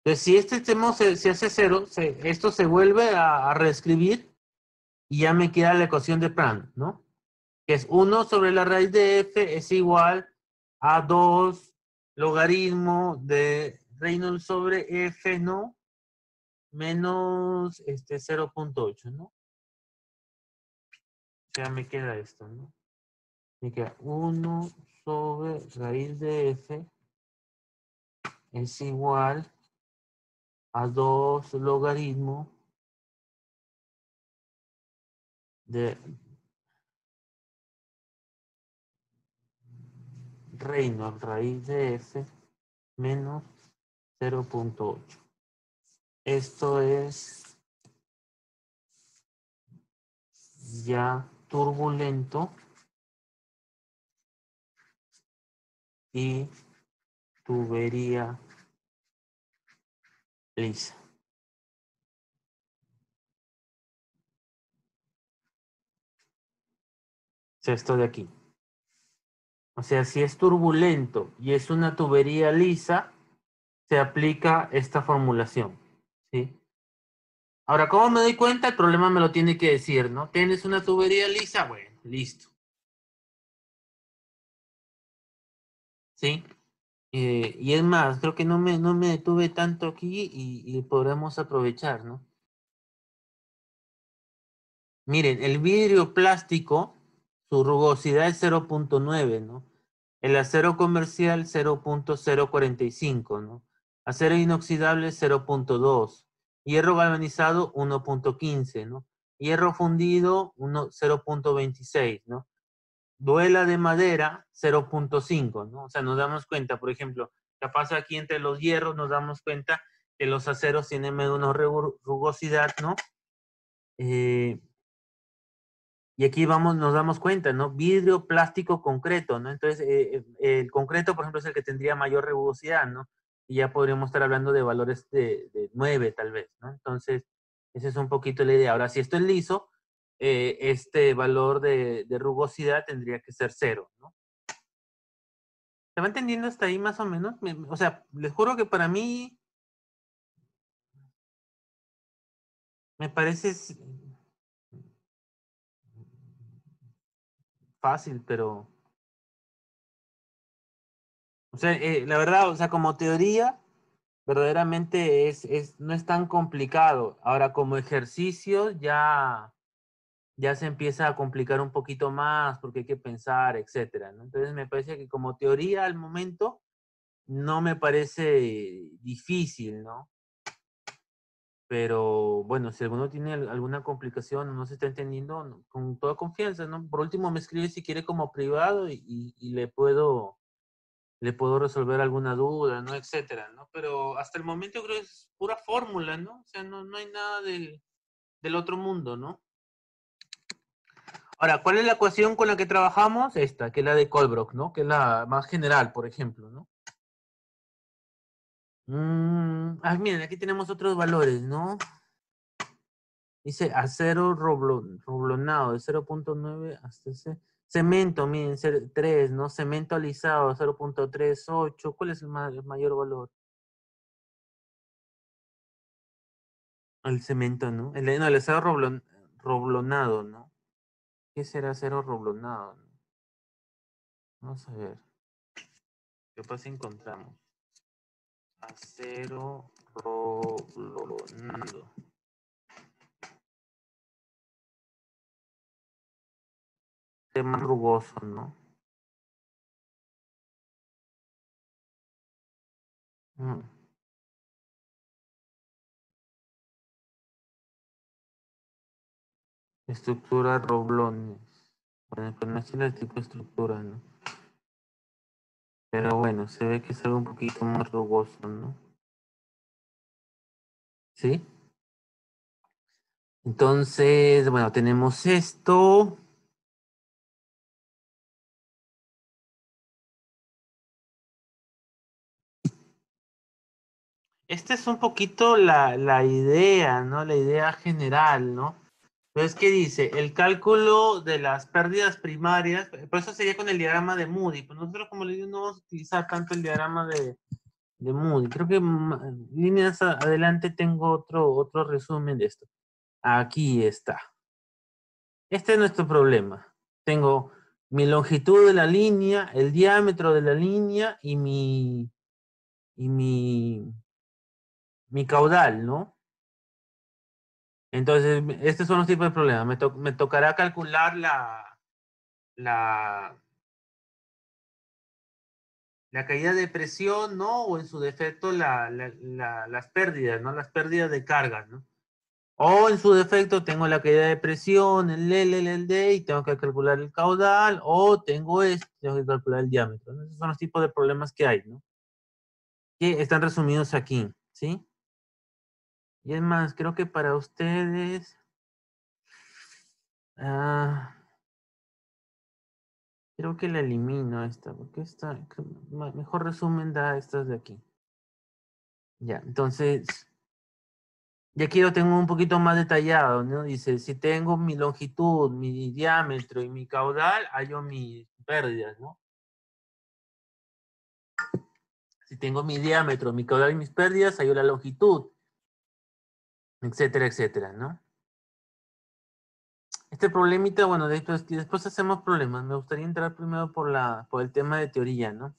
Entonces, si este extremo se hace cero, esto se vuelve a reescribir y ya me queda la ecuación de Prandtl, ¿no? Que es 1 sobre la raíz de f es igual a 2 logaritmo de Reynolds sobre f, ¿no? Menos 0.8, ¿no? O sea, me queda esto, ¿no? Me queda 1 sobre raíz de f es igual a 2 logaritmo de Reynolds raíz de f menos 0.8. Esto es ya turbulento y tubería lisa. O sea, esto de aquí. O sea, si es turbulento y es una tubería lisa, se aplica esta formulación. ¿Sí? Ahora, ¿cómo me doy cuenta? El problema me lo tiene que decir, ¿no? ¿Tienes una tubería lisa? Bueno, listo. ¿Sí? Y es más, creo que no me detuve tanto aquí y podremos aprovechar, ¿no? Miren, el vidrio plástico, su rugosidad es 0.9, ¿no? El acero comercial 0.045, ¿no? Acero inoxidable 0.2. Hierro galvanizado 1.15, ¿no? Hierro fundido 0.26, ¿no? Duela de madera 0.5, ¿no? O sea, nos damos cuenta, por ejemplo, capaz aquí entre los hierros nos damos cuenta que los aceros tienen menos rugosidad, ¿no? Y aquí vamos, nos damos cuenta, ¿no? Vidrio, plástico, concreto, ¿no? Entonces, el concreto, por ejemplo, es el que tendría mayor rugosidad, ¿no? Y ya podríamos estar hablando de valores de 9, tal vez, ¿no? Entonces, esa es un poquito la idea. Ahora, si esto es liso, este valor de rugosidad tendría que ser 0, ¿no? ¿Se va entendiendo hasta ahí más o menos? O sea, les juro que para mí me parece fácil, pero... O sea, la verdad, o sea, como teoría, verdaderamente no es tan complicado. Ahora, como ejercicio, ya se empieza a complicar un poquito más porque hay que pensar, etcétera, ¿no? Entonces, me parece que como teoría al momento no me parece difícil, ¿no? Pero bueno, si alguno tiene alguna complicación o no se está entendiendo, con toda confianza, ¿no? Por último, me escribe si quiere como privado y le puedo resolver alguna duda, ¿no? Etcétera, ¿no? Pero hasta el momento creo que es pura fórmula, ¿no? O sea, no hay nada del otro mundo, ¿no? Ahora, ¿cuál es la ecuación con la que trabajamos? Esta, que es la de Colbrook, ¿no? Que es la más general, por ejemplo, ¿no? Miren, aquí tenemos otros valores, ¿no? Dice acero roblonado de 0.9 hasta ese. Cemento, miren, 3, ¿no? Cemento alisado 0.38. ¿Cuál es el mayor valor? El cemento, ¿no? No, el acero roblonado, ¿no? ¿Qué será acero roblonado? Vamos a ver. ¿Qué pasa si encontramos? Acero roblonado. Es más rugoso, ¿no? Estructura roblones. Bueno, pues no es el tipo de estructura, ¿no? Pero bueno, se ve que es algo un poquito más rugoso, ¿no? ¿Sí? Entonces, bueno, tenemos esto. Esta es un poquito la idea, ¿no? La idea general, ¿no? Entonces, ¿qué dice? El cálculo de las pérdidas primarias, por eso sería con el diagrama de Moody. Pues nosotros, como le digo, no vamos a utilizar tanto el diagrama de Moody. Creo que líneas adelante tengo otro resumen de esto. Aquí está. Este es nuestro problema. Tengo mi longitud de la línea, el diámetro de la línea y mi caudal, ¿no? Entonces, estos son los tipos de problemas. Me tocará calcular la caída de presión, ¿no? O en su defecto las pérdidas, ¿no? Las pérdidas de carga, ¿no? O en su defecto tengo la caída de presión, el L, el D, y tengo que calcular el caudal, o tengo esto, tengo que calcular el diámetro, ¿no? Esos son los tipos de problemas que hay, ¿no? Que están resumidos aquí, ¿sí? Y es más, creo que para ustedes... creo que la elimino esta, porque esta... mejor resumen da estas de aquí. Ya, entonces... Y aquí lo tengo un poquito más detallado, ¿no? Dice, si tengo mi longitud, mi diámetro y mi caudal, hallo mis pérdidas, ¿no? Si tengo mi diámetro, mi caudal y mis pérdidas, hallo la longitud, etcétera, etcétera, ¿no? Este problemita, bueno, después hacemos problemas. Me gustaría entrar primero por el tema de teoría, ¿no?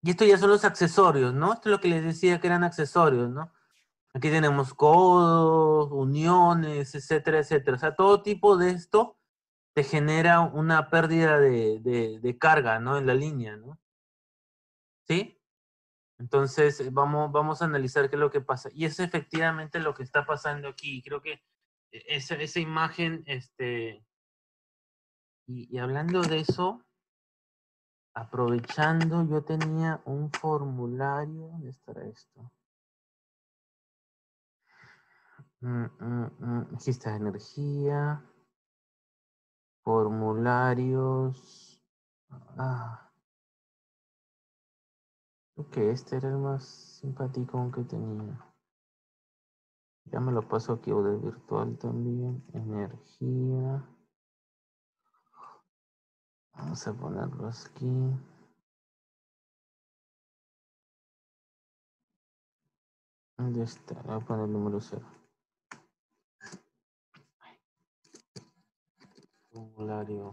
Y esto ya son los accesorios, ¿no? Esto es lo que les decía que eran accesorios, ¿no? Aquí tenemos codos, uniones, etcétera, etcétera. O sea, todo tipo de esto te genera una pérdida de carga, ¿no? En la línea, ¿no? ¿Sí? Entonces, vamos a analizar qué es lo que pasa. Y es efectivamente lo que está pasando aquí. Creo que esa imagen, y hablando de eso, aprovechando, yo tenía un formulario. ¿Dónde estará esto? Aquí está energía, formularios. Creo que este era el más simpático que tenía. Ya me lo paso aquí o de virtual también. Energía. Vamos a ponerlo aquí. ¿Dónde está? Voy a poner el número 0. Formulario.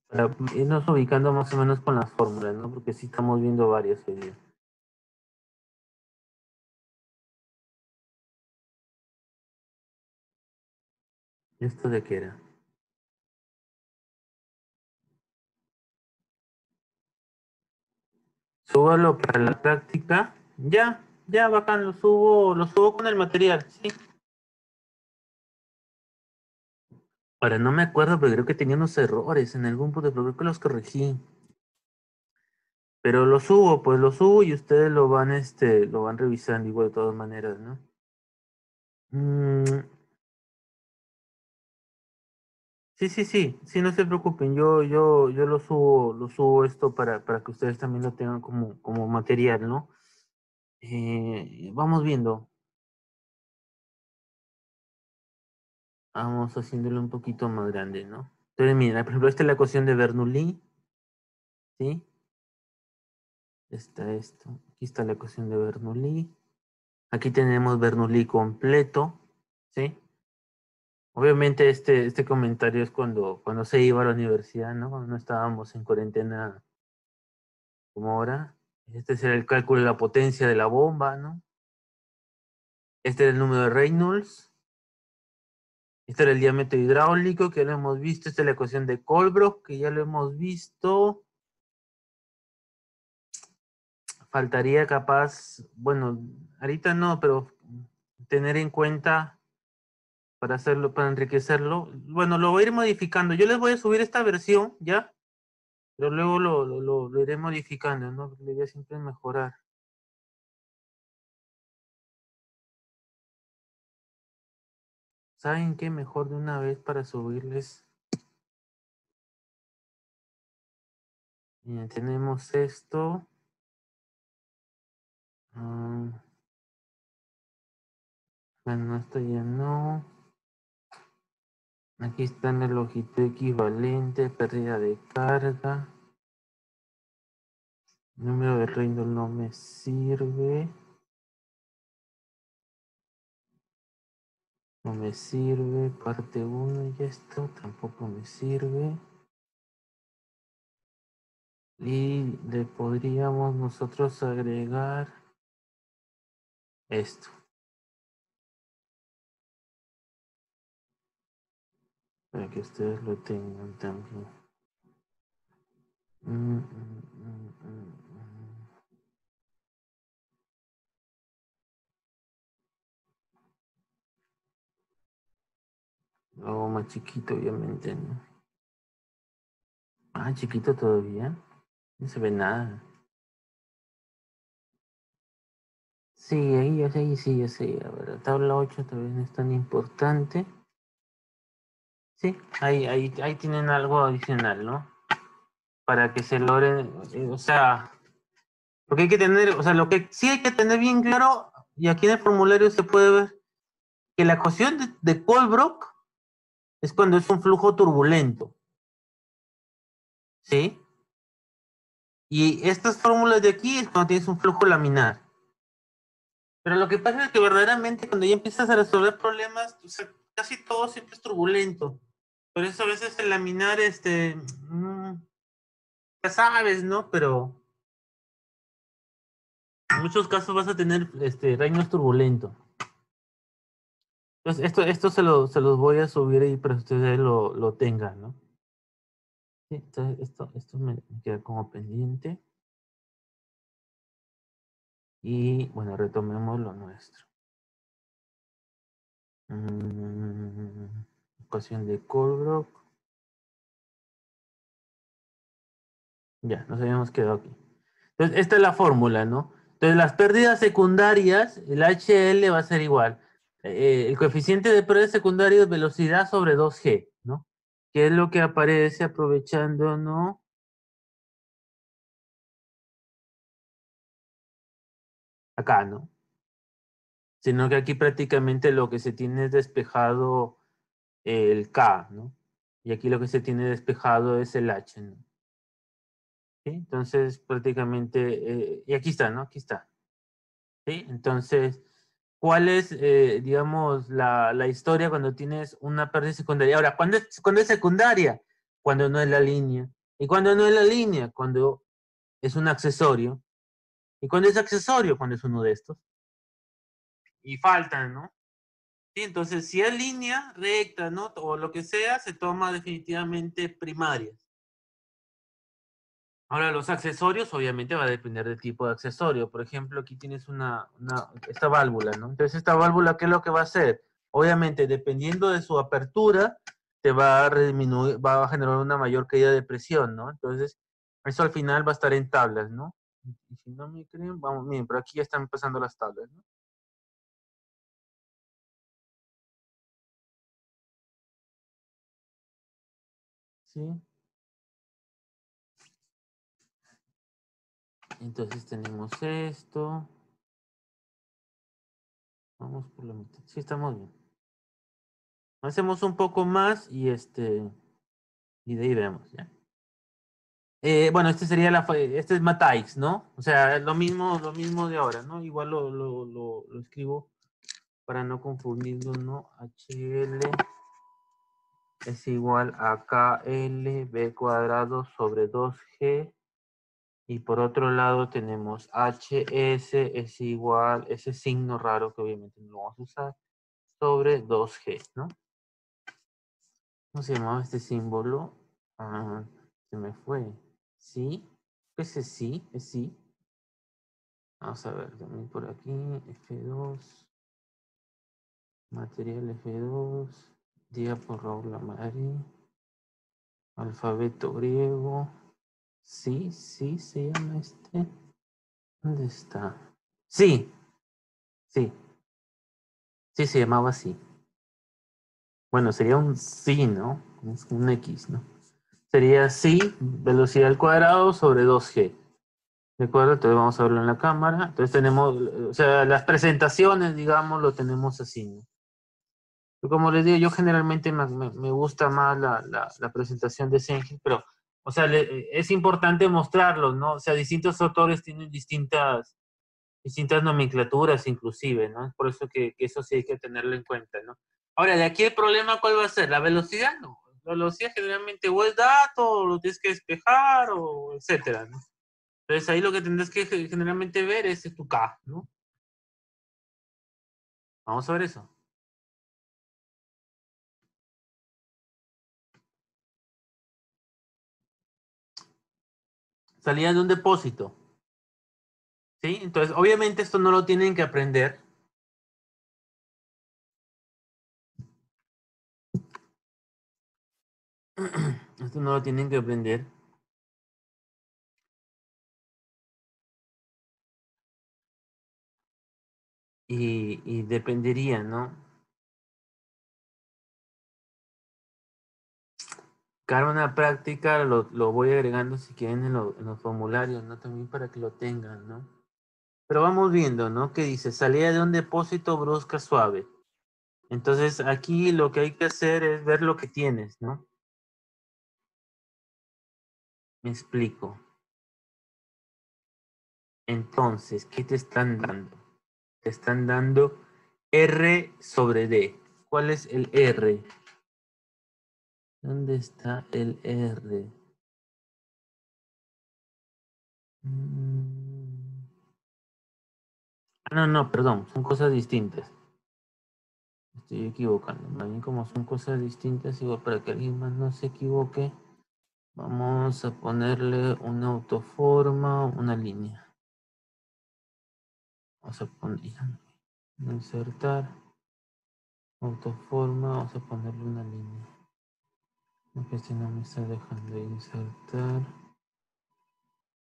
Para irnos ubicando más o menos con las fórmulas, ¿no? Porque sí estamos viendo varias hoy día. ¿Esto de qué era? Súbalo para la práctica. Ya, bacán, lo subo con el material, sí. Ahora, no me acuerdo, pero creo que tenía unos errores en algún punto, pero creo que los corregí. Pero lo subo y ustedes lo van revisando igual de todas maneras, ¿no? Sí, no se preocupen, yo lo subo esto para que ustedes también lo tengan como material, ¿no? Vamos viendo, vamos haciéndolo un poquito más grande, ¿no? Entonces, mira, por ejemplo, esta es la ecuación de Bernoulli, ¿sí? Está esto, aquí está la ecuación de Bernoulli, aquí tenemos Bernoulli completo, ¿sí? Obviamente este comentario es cuando se iba a la universidad, ¿no? Cuando no estábamos en cuarentena como ahora. Este es el cálculo de la potencia de la bomba, ¿no? Este era el número de Reynolds. Este era el diámetro hidráulico, que ya lo hemos visto. Esta es la ecuación de Colbroock, que ya lo hemos visto. Faltaría capaz, bueno, ahorita no, pero tener en cuenta para hacerlo, para enriquecerlo. Bueno, lo voy a ir modificando. Yo les voy a subir esta versión, ¿ya? Pero luego lo iré modificando, ¿no? La idea siempre es mejorar. ¿Saben qué? Mejor de una vez para subirles. Bien, tenemos esto. Bueno, esto ya no. Aquí está la longitud equivalente, pérdida de carga. Número de Reynolds no me sirve. No me sirve. Parte 1 y esto tampoco me sirve. Y le podríamos nosotros agregar esto. Para que ustedes lo tengan también. Luego más chiquito, obviamente, ¿no? Ah, chiquito todavía. No se ve nada. Sí, ahí sí, ya sé. A ver, la tabla 8 tal vez no es tan importante. Sí, ahí tienen algo adicional, ¿no? Para que se logre, o sea, porque hay que tener, o sea, lo que sí hay que tener bien claro, y aquí en el formulario se puede ver, que la ecuación de Colbroock es cuando es un flujo turbulento, ¿sí? Y estas fórmulas de aquí es cuando tienes un flujo laminar. Pero lo que pasa es que verdaderamente cuando ya empiezas a resolver problemas, o sea, casi todo siempre es turbulento. Por eso a veces el laminar, ya sabes, ¿no? Pero en muchos casos vas a tener reinos turbulentos. Entonces, esto se los voy a subir ahí para que ustedes lo tengan, ¿no? Sí, entonces esto me queda como pendiente. Y bueno, retomemos lo nuestro. Ecuación de Colbroock. Ya, nos habíamos quedado aquí. Entonces, esta es la fórmula, ¿no? Entonces, las pérdidas secundarias, el HL va a ser igual. El coeficiente de pérdidas secundarias es velocidad sobre 2G, ¿no? Que es lo que aparece aprovechando, ¿no? Acá, ¿no? Sino que aquí prácticamente lo que se tiene es despejado el K, ¿no? Y aquí lo que se tiene despejado es el H, ¿no? ¿Sí? Entonces, prácticamente, y aquí está, ¿no? Aquí está. ¿Sí? Entonces, ¿cuál es, digamos, la historia cuando tienes una pérdida secundaria? Ahora, cuando es secundaria? Cuando no es la línea. ¿Y cuando no es la línea? Cuando es un accesorio. ¿Y cuando es accesorio? Cuando es uno de estos. Y faltan, ¿no? Sí, entonces, si es línea recta, ¿no? O lo que sea, se toma definitivamente primarias. Ahora, los accesorios, obviamente, va a depender del tipo de accesorio. Por ejemplo, aquí tienes esta válvula, ¿no? Entonces, esta válvula, ¿qué es lo que va a hacer? Obviamente, dependiendo de su apertura, te va a disminuir, va a generar una mayor caída de presión, ¿no? Entonces, eso al final va a estar en tablas, ¿no? Y si no me creen, vamos, miren, pero aquí ya están empezando las tablas, ¿no? Sí. Entonces tenemos esto. Vamos por la mitad. Sí, estamos bien. Hacemos un poco más y de ahí vemos, ¿ya? Bueno, este es Mataix, ¿no? O sea, lo mismo de ahora, ¿no? Igual lo escribo para no confundirlo, ¿no? HL es igual a KLB cuadrado sobre 2G. Y por otro lado tenemos HS es igual, ese signo raro que obviamente no lo vamos a usar, sobre 2G, ¿no? ¿Cómo se llamaba este símbolo? Ah, se me fue. ¿Sí? Ese sí, es sí. Vamos a ver, también por aquí, F2, material F2, día por Raúl Amari, alfabeto griego. Sí, sí, se llama este. ¿Dónde está? Sí, sí, sí se llamaba así. Bueno, sería un sí, ¿no? Es un X, ¿no? Sería sí, velocidad al cuadrado sobre 2G. ¿De acuerdo? Entonces vamos a verlo en la cámara. Entonces tenemos, o sea, las presentaciones, digamos, lo tenemos así, ¿no? Pero como les digo, yo generalmente me gusta más la presentación de Sengel, pero, o sea, es importante mostrarlo, ¿no? O sea, distintos autores tienen distintas nomenclaturas inclusive, ¿no? Por eso que eso sí hay que tenerlo en cuenta, ¿no? Ahora, de aquí el problema, ¿cuál va a ser? La velocidad, no. La velocidad generalmente o es dato, o lo tienes que despejar, o etcétera, ¿no? Entonces ahí lo que tendrás que generalmente ver es tu K, ¿no? Vamos a ver eso. Salida de un depósito, ¿sí? Entonces, obviamente esto no lo tienen que aprender. Esto no lo tienen que aprender. Y dependería, ¿no? Cara una práctica, lo voy agregando si quieren en los formularios, ¿no? También para que lo tengan, ¿no? Pero vamos viendo, ¿no? Que dice, salida de un depósito brusca suave. Entonces, aquí lo que hay que hacer es ver lo que tienes, ¿no? Me explico. Entonces, ¿qué te están dando? Te están dando R sobre D. ¿Cuál es el R? ¿Dónde está el R? No, perdón, son cosas distintas. Estoy equivocando. Más bien como son cosas distintas, igual para que alguien más no se equivoque, vamos a ponerle una autoforma, una línea. Vamos a poner, insertar, autoforma, vamos a ponerle una línea. Porque si no me está dejando insertar,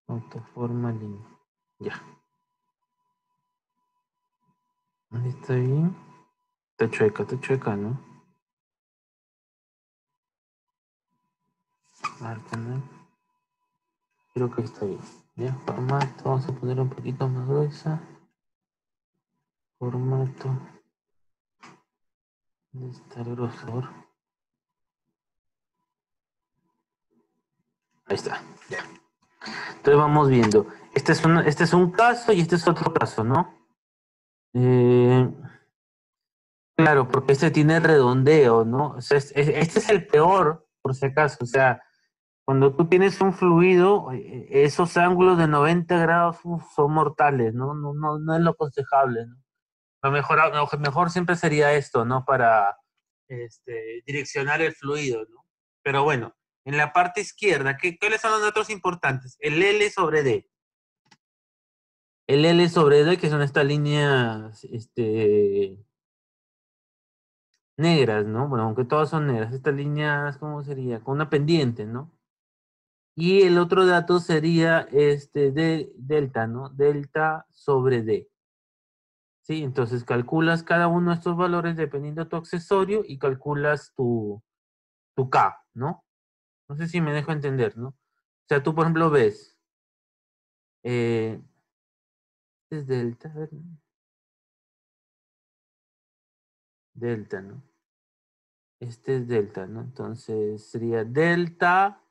autoforma, línea. Ya. Ahí está bien. Está chueca, ¿no? A ver, poner. Creo que está bien. Ya, formato, vamos a poner un poquito más gruesa. Formato. ¿Dónde está el grosor? Ahí está. Ya. Entonces vamos viendo. Este es un caso y este es otro caso, ¿no? Claro, porque este tiene redondeo, ¿no? O sea, este es el peor, por si acaso. O sea, cuando tú tienes un fluido, esos ángulos de 90 grados son mortales, ¿no? No es lo aconsejable, ¿no? Lo mejor siempre sería esto, ¿no? Para direccionar el fluido, ¿no? Pero bueno, en la parte izquierda, ¿cuáles son los datos importantes? El L sobre D. El L sobre D, que son estas líneas negras, ¿no? Bueno, aunque todas son negras, estas líneas, ¿cómo sería? Con una pendiente, ¿no? Y el otro dato sería de delta, ¿no? Delta sobre D. ¿Sí? Entonces calculas cada uno de estos valores dependiendo de tu accesorio y calculas tu K, ¿no? No sé si me dejo entender, ¿no? O sea, tú, por ejemplo, ves, es delta, a ver, delta, ¿no? Este es delta, ¿no? Entonces sería delta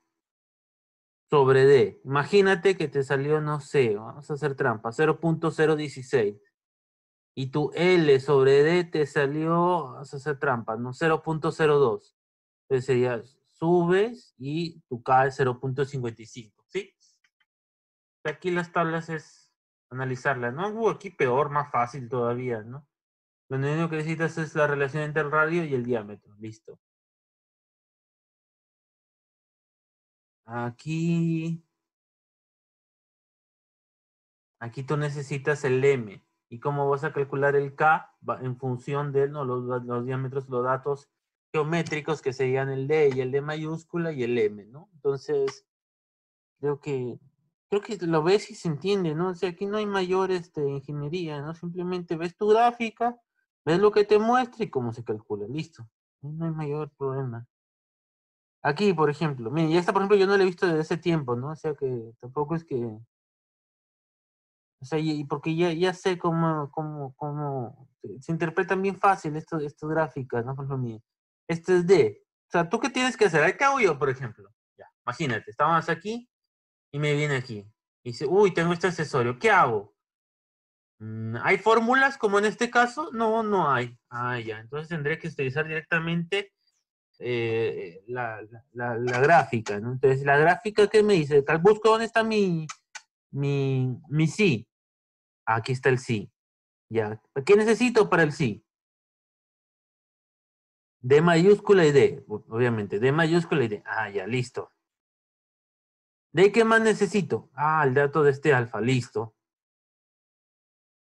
sobre D. Imagínate que te salió, no sé, vamos a hacer trampa, 0.016. Y tu L sobre D te salió, vamos a hacer trampa, ¿no? 0.02. Entonces sería, subes y tu K es 0.55, ¿sí? Aquí las tablas es analizarlas, ¿no? Aquí peor, más fácil todavía, ¿no? Lo único que necesitas es la relación entre el radio y el diámetro, listo. Aquí tú necesitas el M. ¿Y cómo vas a calcular el K? En función de, ¿no?, los diámetros, los datos geométricos que serían el D y el D mayúscula y el M, ¿no? Entonces, creo que lo ves y se entiende, ¿no? O sea, aquí no hay mayor ingeniería, ¿no? Simplemente ves tu gráfica, ves lo que te muestra y cómo se calcula, listo. No hay mayor problema. Aquí, por ejemplo, miren, ya está, por ejemplo, yo no lo he visto desde ese tiempo, ¿no? O sea que tampoco es que, o sea, y porque ya sé cómo se interpretan bien fácil estos gráficas, ¿no? Por ejemplo, miren, este es D. O sea, ¿tú qué tienes que hacer? ¿Qué hago yo, por ejemplo? Ya, imagínate, estábamos aquí y me viene aquí. Y dice, uy, tengo este accesorio, ¿qué hago? ¿Hay fórmulas como en este caso? No, no hay. Ah, ya, entonces tendré que utilizar directamente la gráfica, ¿no? Entonces, la gráfica, ¿qué me dice? Busco dónde está mi sí. Aquí está el sí. Ya. ¿Qué necesito para el sí? D mayúscula y D, obviamente. D mayúscula y D. Ah, ya, listo. ¿De qué más necesito? Ah, el dato de este alfa, listo.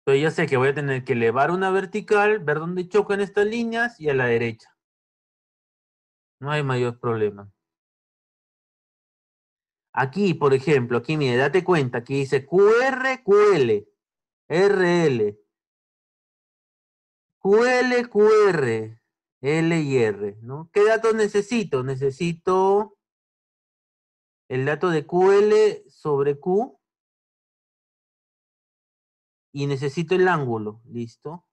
Entonces ya sé que voy a tener que elevar una vertical, ver dónde chocan estas líneas y a la derecha. No hay mayor problema. Aquí, por ejemplo, aquí, mire, date cuenta, aquí dice QR, QL, RL, QL, QR, L y R, ¿no? ¿Qué datos necesito? Necesito el dato de QL sobre Q y necesito el ángulo, ¿listo?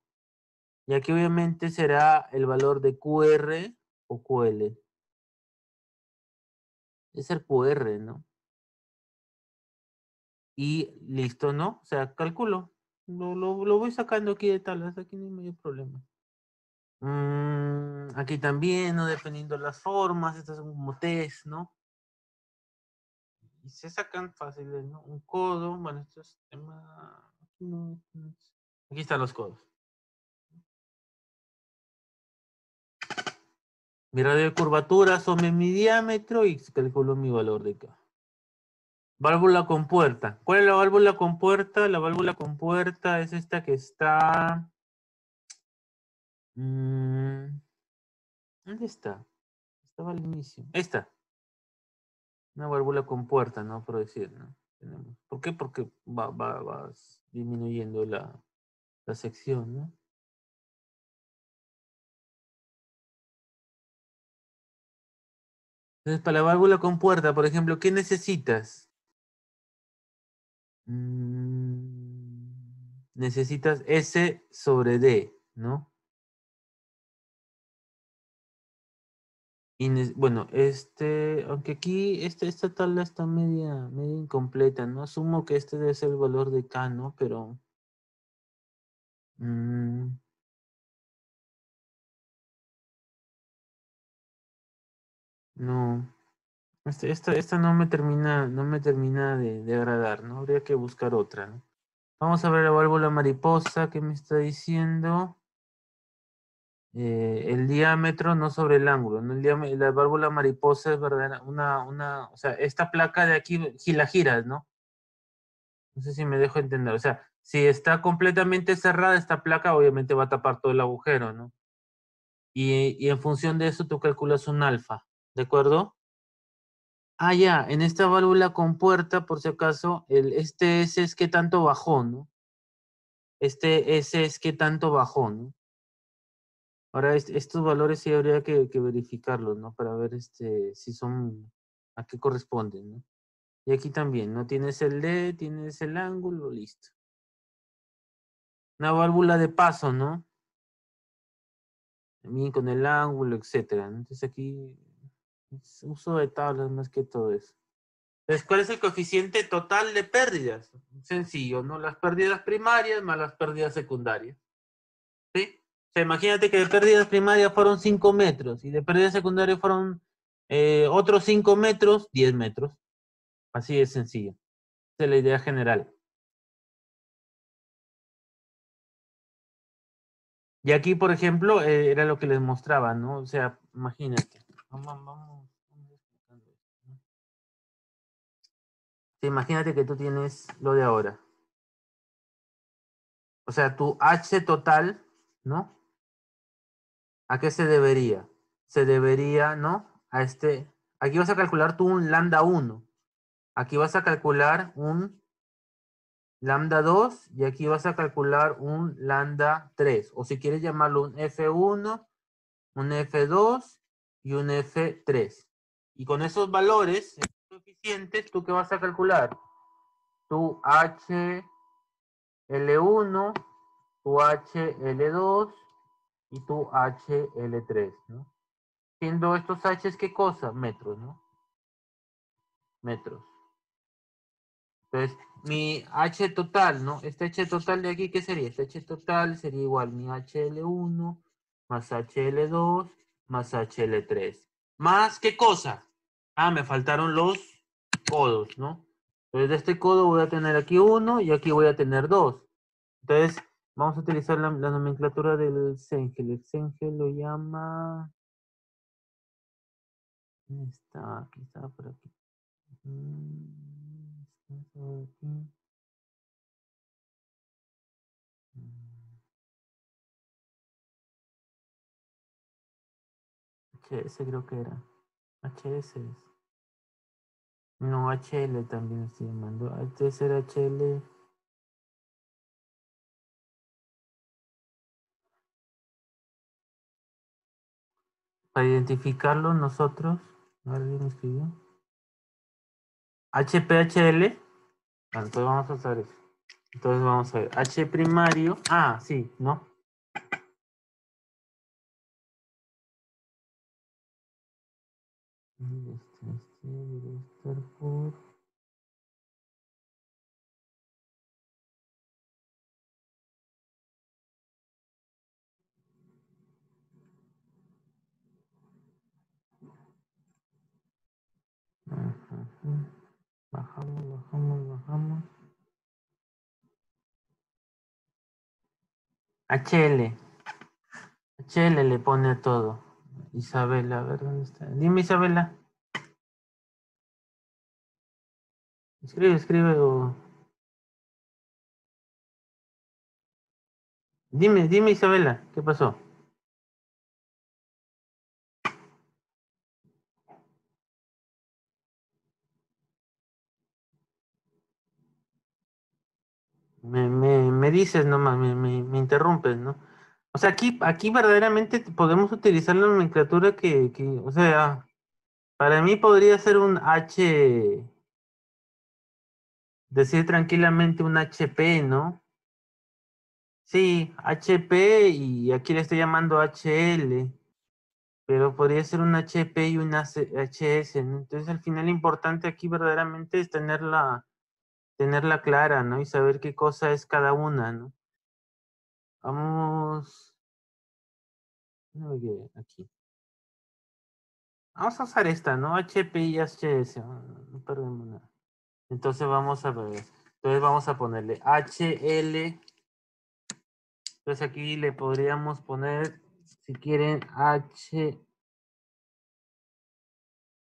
Y aquí obviamente será el valor de QR o QL. Es el QR, ¿no? Y listo, ¿no? O sea, calculo. Lo voy sacando aquí de tablas, aquí no hay mayor problema. Aquí también, ¿no? Dependiendo de las formas, estas son como test, ¿no? Y se sacan fáciles, ¿no? Un codo, bueno, esto es tema... Aquí, aquí están los codos. Mi radio de curvatura sobre mi diámetro y calculo mi valor de K. Válvula compuerta. ¿Cuál es la válvula compuerta? La válvula compuerta es esta que está... ¿dónde está? Estaba al inicio. Esta. Una válvula compuerta, ¿no? Por decir, ¿no? ¿Por qué? Porque va disminuyendo la sección, ¿no? Entonces, para la válvula compuerta, por ejemplo, ¿qué necesitas? Necesitas S sobre D, ¿no? Y bueno, aunque aquí esta tabla está media incompleta, ¿no? Asumo que este debe ser el valor de K, ¿no? Pero... no. Esta no me termina de agradar, ¿no? Habría que buscar otra, ¿no? Vamos a ver la válvula mariposa que me está diciendo. El diámetro no sobre el ángulo, ¿no? La válvula mariposa es verdad, o sea, esta placa de aquí, si la giras, ¿no? No sé si me dejo entender. O sea, si está completamente cerrada esta placa, obviamente va a tapar todo el agujero, ¿no? Y en función de eso tú calculas un alfa, ¿de acuerdo? Ah, ya, en esta válvula compuerta, por si acaso, este S es que tanto bajó, ¿no? Este S es que tanto bajó, ¿no? Ahora, estos valores sí habría que verificarlos, ¿no? Para ver si son, a qué corresponden, ¿no? Y aquí también, ¿no? Tienes el D, tienes el ángulo, listo. Una válvula de paso, ¿no? También con el ángulo, etcétera, ¿no? Entonces aquí, uso de tablas más que todo eso. Entonces, ¿cuál es el coeficiente total de pérdidas? Sencillo, ¿no? Las pérdidas primarias más las pérdidas secundarias. ¿Sí? sea, imagínate que de pérdidas primarias fueron 5 metros y de pérdidas secundarias fueron otros 5 metros, 10 metros. Así de sencillo. Esa es la idea general. Y aquí, por ejemplo, era lo que les mostraba, ¿no? O sea, imagínate. Vamos explicando esto, ¿no? Sí, imagínate que tú tienes lo de ahora. O sea, tu H total, ¿no? ¿A qué se debería? Se debería, ¿no? A este. Aquí vas a calcular tú un lambda 1. Aquí vas a calcular un lambda 2 y aquí vas a calcular un lambda 3. O si quieres llamarlo un F1, un F2 y un F3. Y con esos valores, esos coeficientes, ¿tú qué vas a calcular? Tu HL1, tu HL2 y tu HL3, ¿no? Siendo estos H's, ¿qué cosa? Metros, ¿no? Metros. Entonces, mi H total, ¿no? Este H total de aquí, ¿qué sería? Este H total sería igual mi HL1 más HL2 más HL3. ¿Más qué cosa? Ah, me faltaron los codos, ¿no? Entonces, de este codo voy a tener aquí 1 y aquí voy a tener 2. Entonces, vamos a utilizar la nomenclatura del Sengel. El Sengel lo llama... ¿Dónde está? Aquí está, por aquí. Está por aquí. HS creo que era. HS es. No, HL también estoy llamando. Este es el HL. Para identificarlo nosotros. ¿Alguien escribió? HPHL. Ah, entonces vamos a usar eso. Entonces vamos a ver. H primario. Ah, sí, ¿no? Debe estar por... Bajamos, bajamos, bajamos. HL. HL le pone a todo. Isabela, a ver dónde está. Dime, Isabela. Escribe, escribe o... Dime, dime, Isabela, ¿qué pasó? Me dices nomás, me interrumpes, ¿no? O sea, aquí verdaderamente podemos utilizar la nomenclatura o sea, para mí podría ser un H, decir tranquilamente un HP, ¿no? Sí, HP y aquí le estoy llamando HL, pero podría ser un HP y un HS, ¿no? Entonces al final lo importante aquí verdaderamente es tenerla clara, ¿no? Y saber qué cosa es cada una, ¿no? Vamos, no me aquí. Vamos a usar esta, ¿no? HP y HS, no perdemos nada. Entonces vamos a ver. Entonces vamos a ponerle HL. Entonces aquí le podríamos poner, si quieren, H.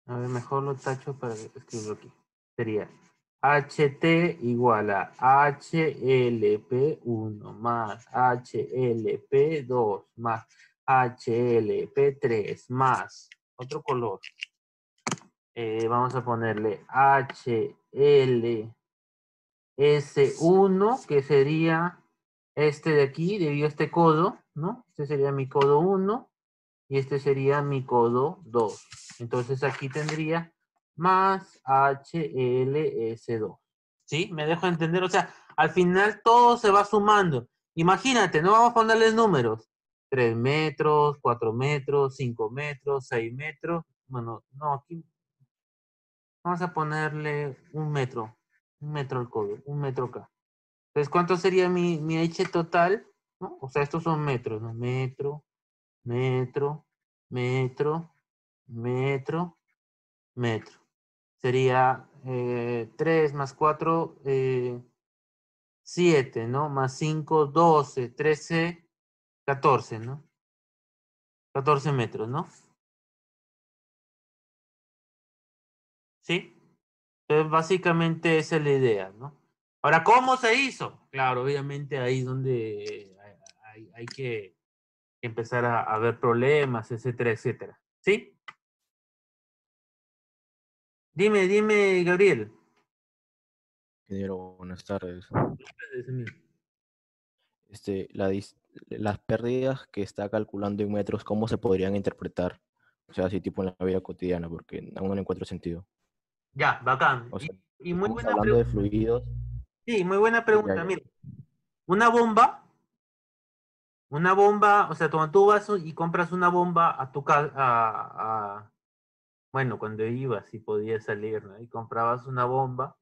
A ver, mejor lo tacho para escribirlo aquí. Sería HT igual a HLP1 más HLP2 más HLP3 más otro color. Vamos a ponerle HLS1, que sería este de aquí, debido a este codo, ¿no? Este sería mi codo 1 y este sería mi codo 2. Entonces aquí tendría más HLS2. ¿Sí? ¿Me dejo entender? O sea, al final todo se va sumando. Imagínate, no vamos a ponerles números. 3 metros, 4 metros, 5 metros, 6 metros. Bueno, no, aquí vamos a ponerle un metro al codo, un metro acá. Entonces, ¿cuánto sería mi H total? ¿no? O sea, estos son metros, ¿no? Metro, metro, metro, metro, metro. Sería 3 más 4, 7, ¿no? Más 5, 12, 13, 14, ¿no? 14 metros, ¿no? ¿Sí? Entonces, básicamente esa es la idea, ¿no? Ahora, ¿cómo se hizo? Claro, obviamente ahí es donde hay que empezar a ver problemas, etcétera, etcétera. ¿Sí? Dime, Gabriel. Ingeniero, buenas tardes. Decime. Este, las pérdidas que está calculando en metros, ¿cómo se podrían interpretar? O sea, así tipo en la vida cotidiana, porque aún no le encuentro sentido. Ya, bacán. O sea, Y muy estamos buena hablando de pregunta. fluidos. Sí, muy buena Ya, pregunta. ya. Mira, una bomba, o sea, cuando tú vas y compras una bomba a tu casa, bueno, cuando ibas y podías salir, ¿no? Y comprabas una bomba,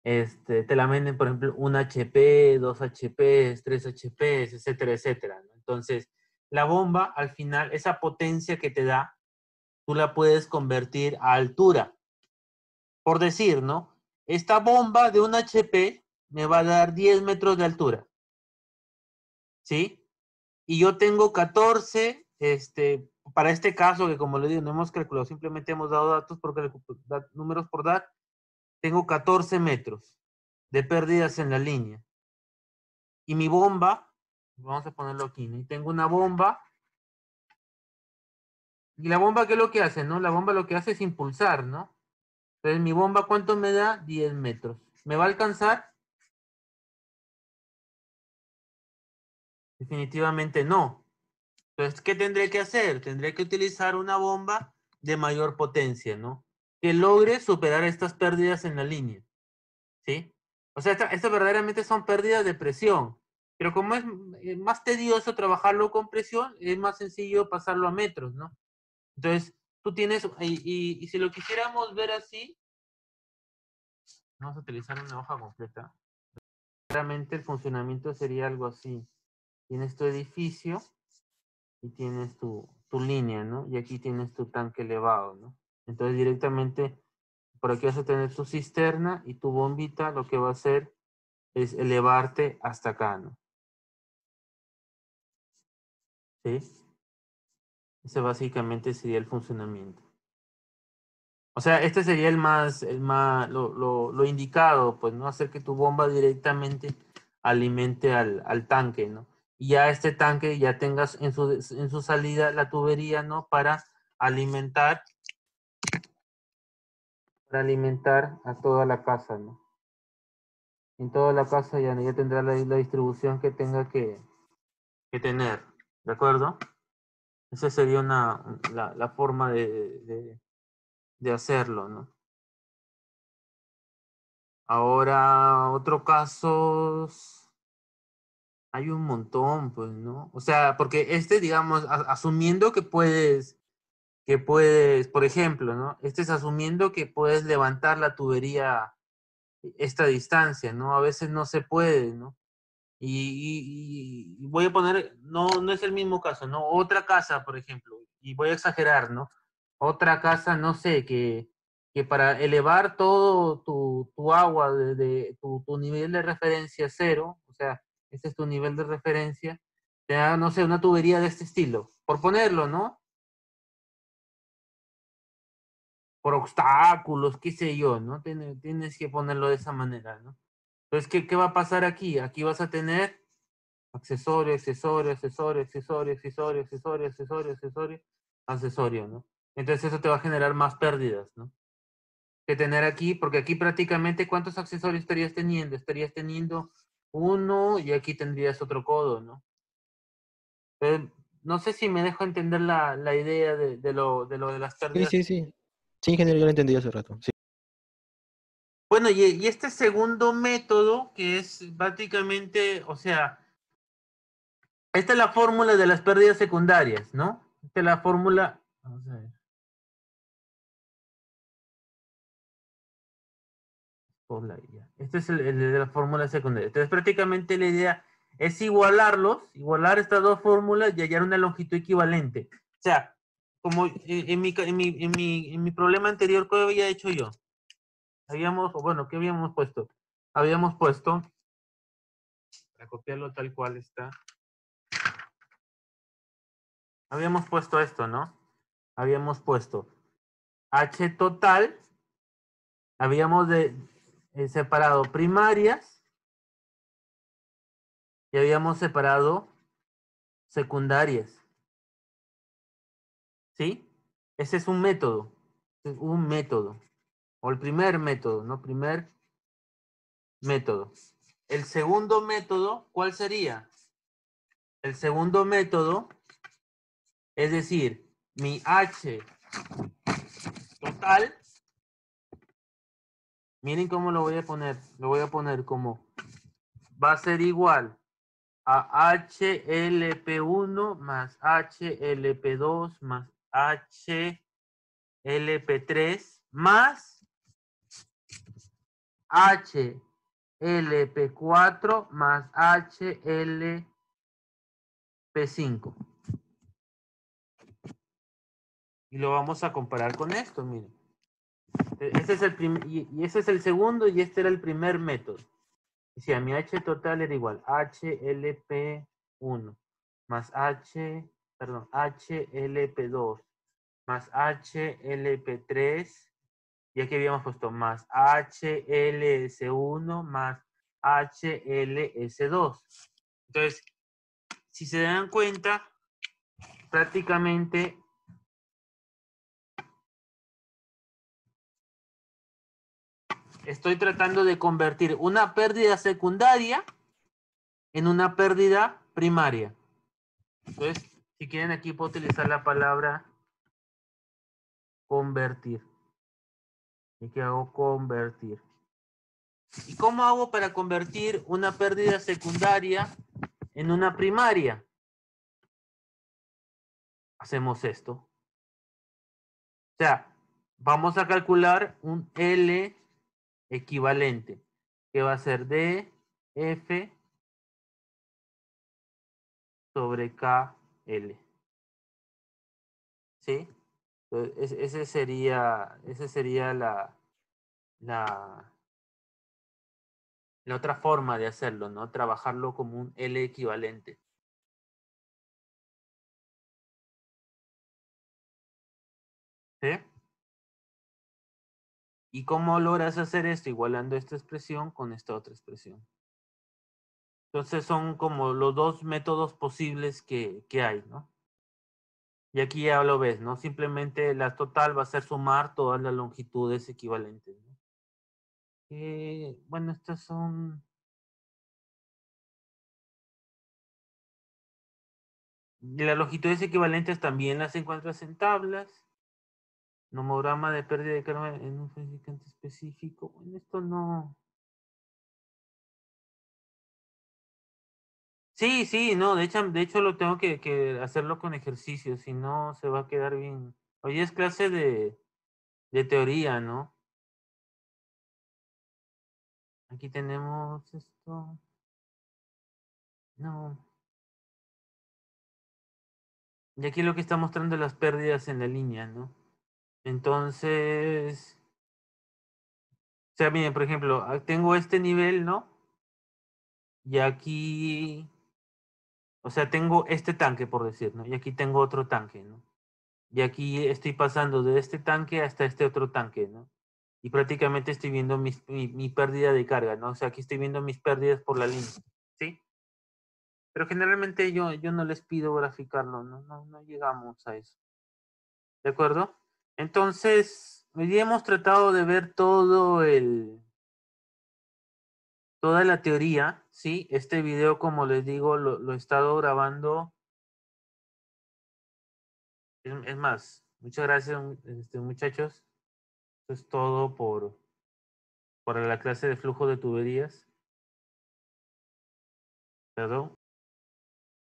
te la venden, por ejemplo, un HP, dos HP, tres HP, etcétera, etcétera, ¿no? Entonces, la bomba, al final, esa potencia que te da, tú la puedes convertir a altura. Por decir, ¿no? Esta bomba de un HP me va a dar 10 metros de altura, ¿sí? Y yo tengo 14, para este caso, que como le digo, no hemos calculado, simplemente hemos dado datos porque números por dar, tengo 14 metros de pérdidas en la línea. Y mi bomba, vamos a ponerlo aquí, ¿no? Y tengo una bomba, y la bomba, ¿qué es lo que hace, no? La bomba lo que hace es impulsar, ¿no? Entonces, mi bomba, ¿cuánto me da? 10 metros. ¿Me va a alcanzar? Definitivamente no. Entonces, ¿qué tendré que hacer? Tendré que utilizar una bomba de mayor potencia, ¿no? Que logre superar estas pérdidas en la línea, ¿sí? O sea, estas verdaderamente son pérdidas de presión, pero como es más tedioso trabajarlo con presión, es más sencillo pasarlo a metros, ¿no? Entonces, tú tienes, y si lo quisiéramos ver así, vamos a utilizar una hoja completa. Realmente el funcionamiento sería algo así. Tienes tu edificio y tienes tu línea, ¿no? Y aquí tienes tu tanque elevado, ¿no? Entonces directamente por aquí vas a tener tu cisterna y tu bombita lo que va a hacer es elevarte hasta acá, ¿no? ¿Sí? Ese básicamente sería el funcionamiento. O sea, este sería lo indicado, pues, ¿no? Hacer que tu bomba directamente alimente al tanque, ¿no? Y ya este tanque ya tengas en su salida la tubería, ¿no? Para alimentar a toda la casa, ¿no? En toda la casa ya tendrá la distribución que tenga que tener, ¿de acuerdo? Esa sería la forma de hacerlo, ¿no? Ahora, otro caso, hay un montón, pues, ¿no? O sea, porque digamos, asumiendo que puedes, por ejemplo, ¿no? Es asumiendo que puedes levantar la tubería esta distancia, ¿no? A veces no se puede, ¿no? Y voy a poner, no es el mismo caso, ¿no? Otra casa, por ejemplo, y voy a exagerar, ¿no? Otra casa, no sé, que para elevar todo tu agua de tu nivel de referencia cero, o sea, este es tu nivel de referencia, te da, no sé, una tubería de este estilo, por ponerlo, ¿no? Por obstáculos, qué sé yo, ¿no? Tienes que ponerlo de esa manera, ¿no? Entonces, ¿qué va a pasar aquí? Aquí vas a tener accesorio, accesorio, accesorio, accesorio, accesorio, accesorio, accesorio, accesorio, accesorio, ¿no? Entonces eso te va a generar más pérdidas, ¿no? Que tener aquí, porque aquí prácticamente ¿cuántos accesorios estarías teniendo? Estarías teniendo uno y aquí tendrías otro codo, ¿no? No sé si me dejo entender la idea de las Sí, pérdidas. sí, sí. Sí, ingeniero, ya lo entendí hace rato. Sí. Bueno, y este segundo método que es prácticamente, o sea, esta es la fórmula de las pérdidas secundarias, ¿no? Esta es la fórmula, vamos a ver. Esta es el de la fórmula secundaria. Entonces, prácticamente la idea es igualar estas dos fórmulas y hallar una longitud equivalente. O sea, como en mi problema anterior, ¿qué había hecho yo? ¿Qué habíamos puesto? Habíamos puesto, para copiarlo tal cual está, habíamos puesto esto, ¿no? Habíamos puesto H total, habíamos separado primarias y habíamos separado secundarias. ¿Sí? Ese es un método. Es un método. O el primer método, ¿no? Primer método. El segundo método, ¿cuál sería? El segundo método, es decir, mi H total, miren cómo lo voy a poner. Lo voy a poner como, va a ser igual a HLP1 más HLP2 más HLP3 más HLP4 más HLP5. Y lo vamos a comparar con esto, miren. Ese es y ese es el segundo y este era el primer método. Decía, mi H total era igual HLP1 más HLP2 más HLP3 y aquí habíamos puesto más HLS1 más HLS2. Entonces, si se dan cuenta, prácticamente estoy tratando de convertir una pérdida secundaria en una pérdida primaria. Entonces, si quieren aquí puedo utilizar la palabra convertir. ¿Y qué hago? Convertir. ¿Y cómo hago para convertir una pérdida secundaria en una primaria? Hacemos esto. O sea, vamos a calcular un L equivalente, que va a ser DF sobre KL. ¿Sí? Entonces, ese sería la otra forma de hacerlo, ¿no? Trabajarlo como un L equivalente. ¿Sí? ¿Y cómo logras hacer esto? Igualando esta expresión con esta otra expresión. Entonces son como los dos métodos posibles que hay, ¿no? Y aquí ya lo ves, ¿no? Simplemente la total va a ser sumar todas las longitudes equivalentes, ¿no? Bueno, estas son... Y las longitudes equivalentes también las encuentras en tablas. Nomograma de pérdida de carga en un fabricante específico. Bueno, esto no... Sí, sí, no, de hecho lo tengo que hacerlo con ejercicio, si no se va a quedar bien. Hoy es clase de teoría, ¿no? Aquí tenemos esto. No. Y aquí lo que está mostrando las pérdidas en la línea, ¿no? Entonces, o sea, miren, por ejemplo, tengo este nivel, ¿no? Y aquí, o sea, tengo este tanque, por decir, ¿no? Y aquí tengo otro tanque, ¿no? Y aquí estoy pasando de este tanque hasta este otro tanque, ¿no? Y prácticamente estoy viendo mi pérdida de carga, ¿no? O sea, aquí estoy viendo mis pérdidas por la línea, ¿sí? Pero generalmente yo no les pido graficarlo, no llegamos a eso. ¿De acuerdo? Entonces, hoy día hemos tratado de ver toda la teoría, ¿sí? Este video, como les digo, lo he estado grabando. Es más, muchas gracias, muchachos. Esto es todo por la clase de flujo de tuberías. Perdón.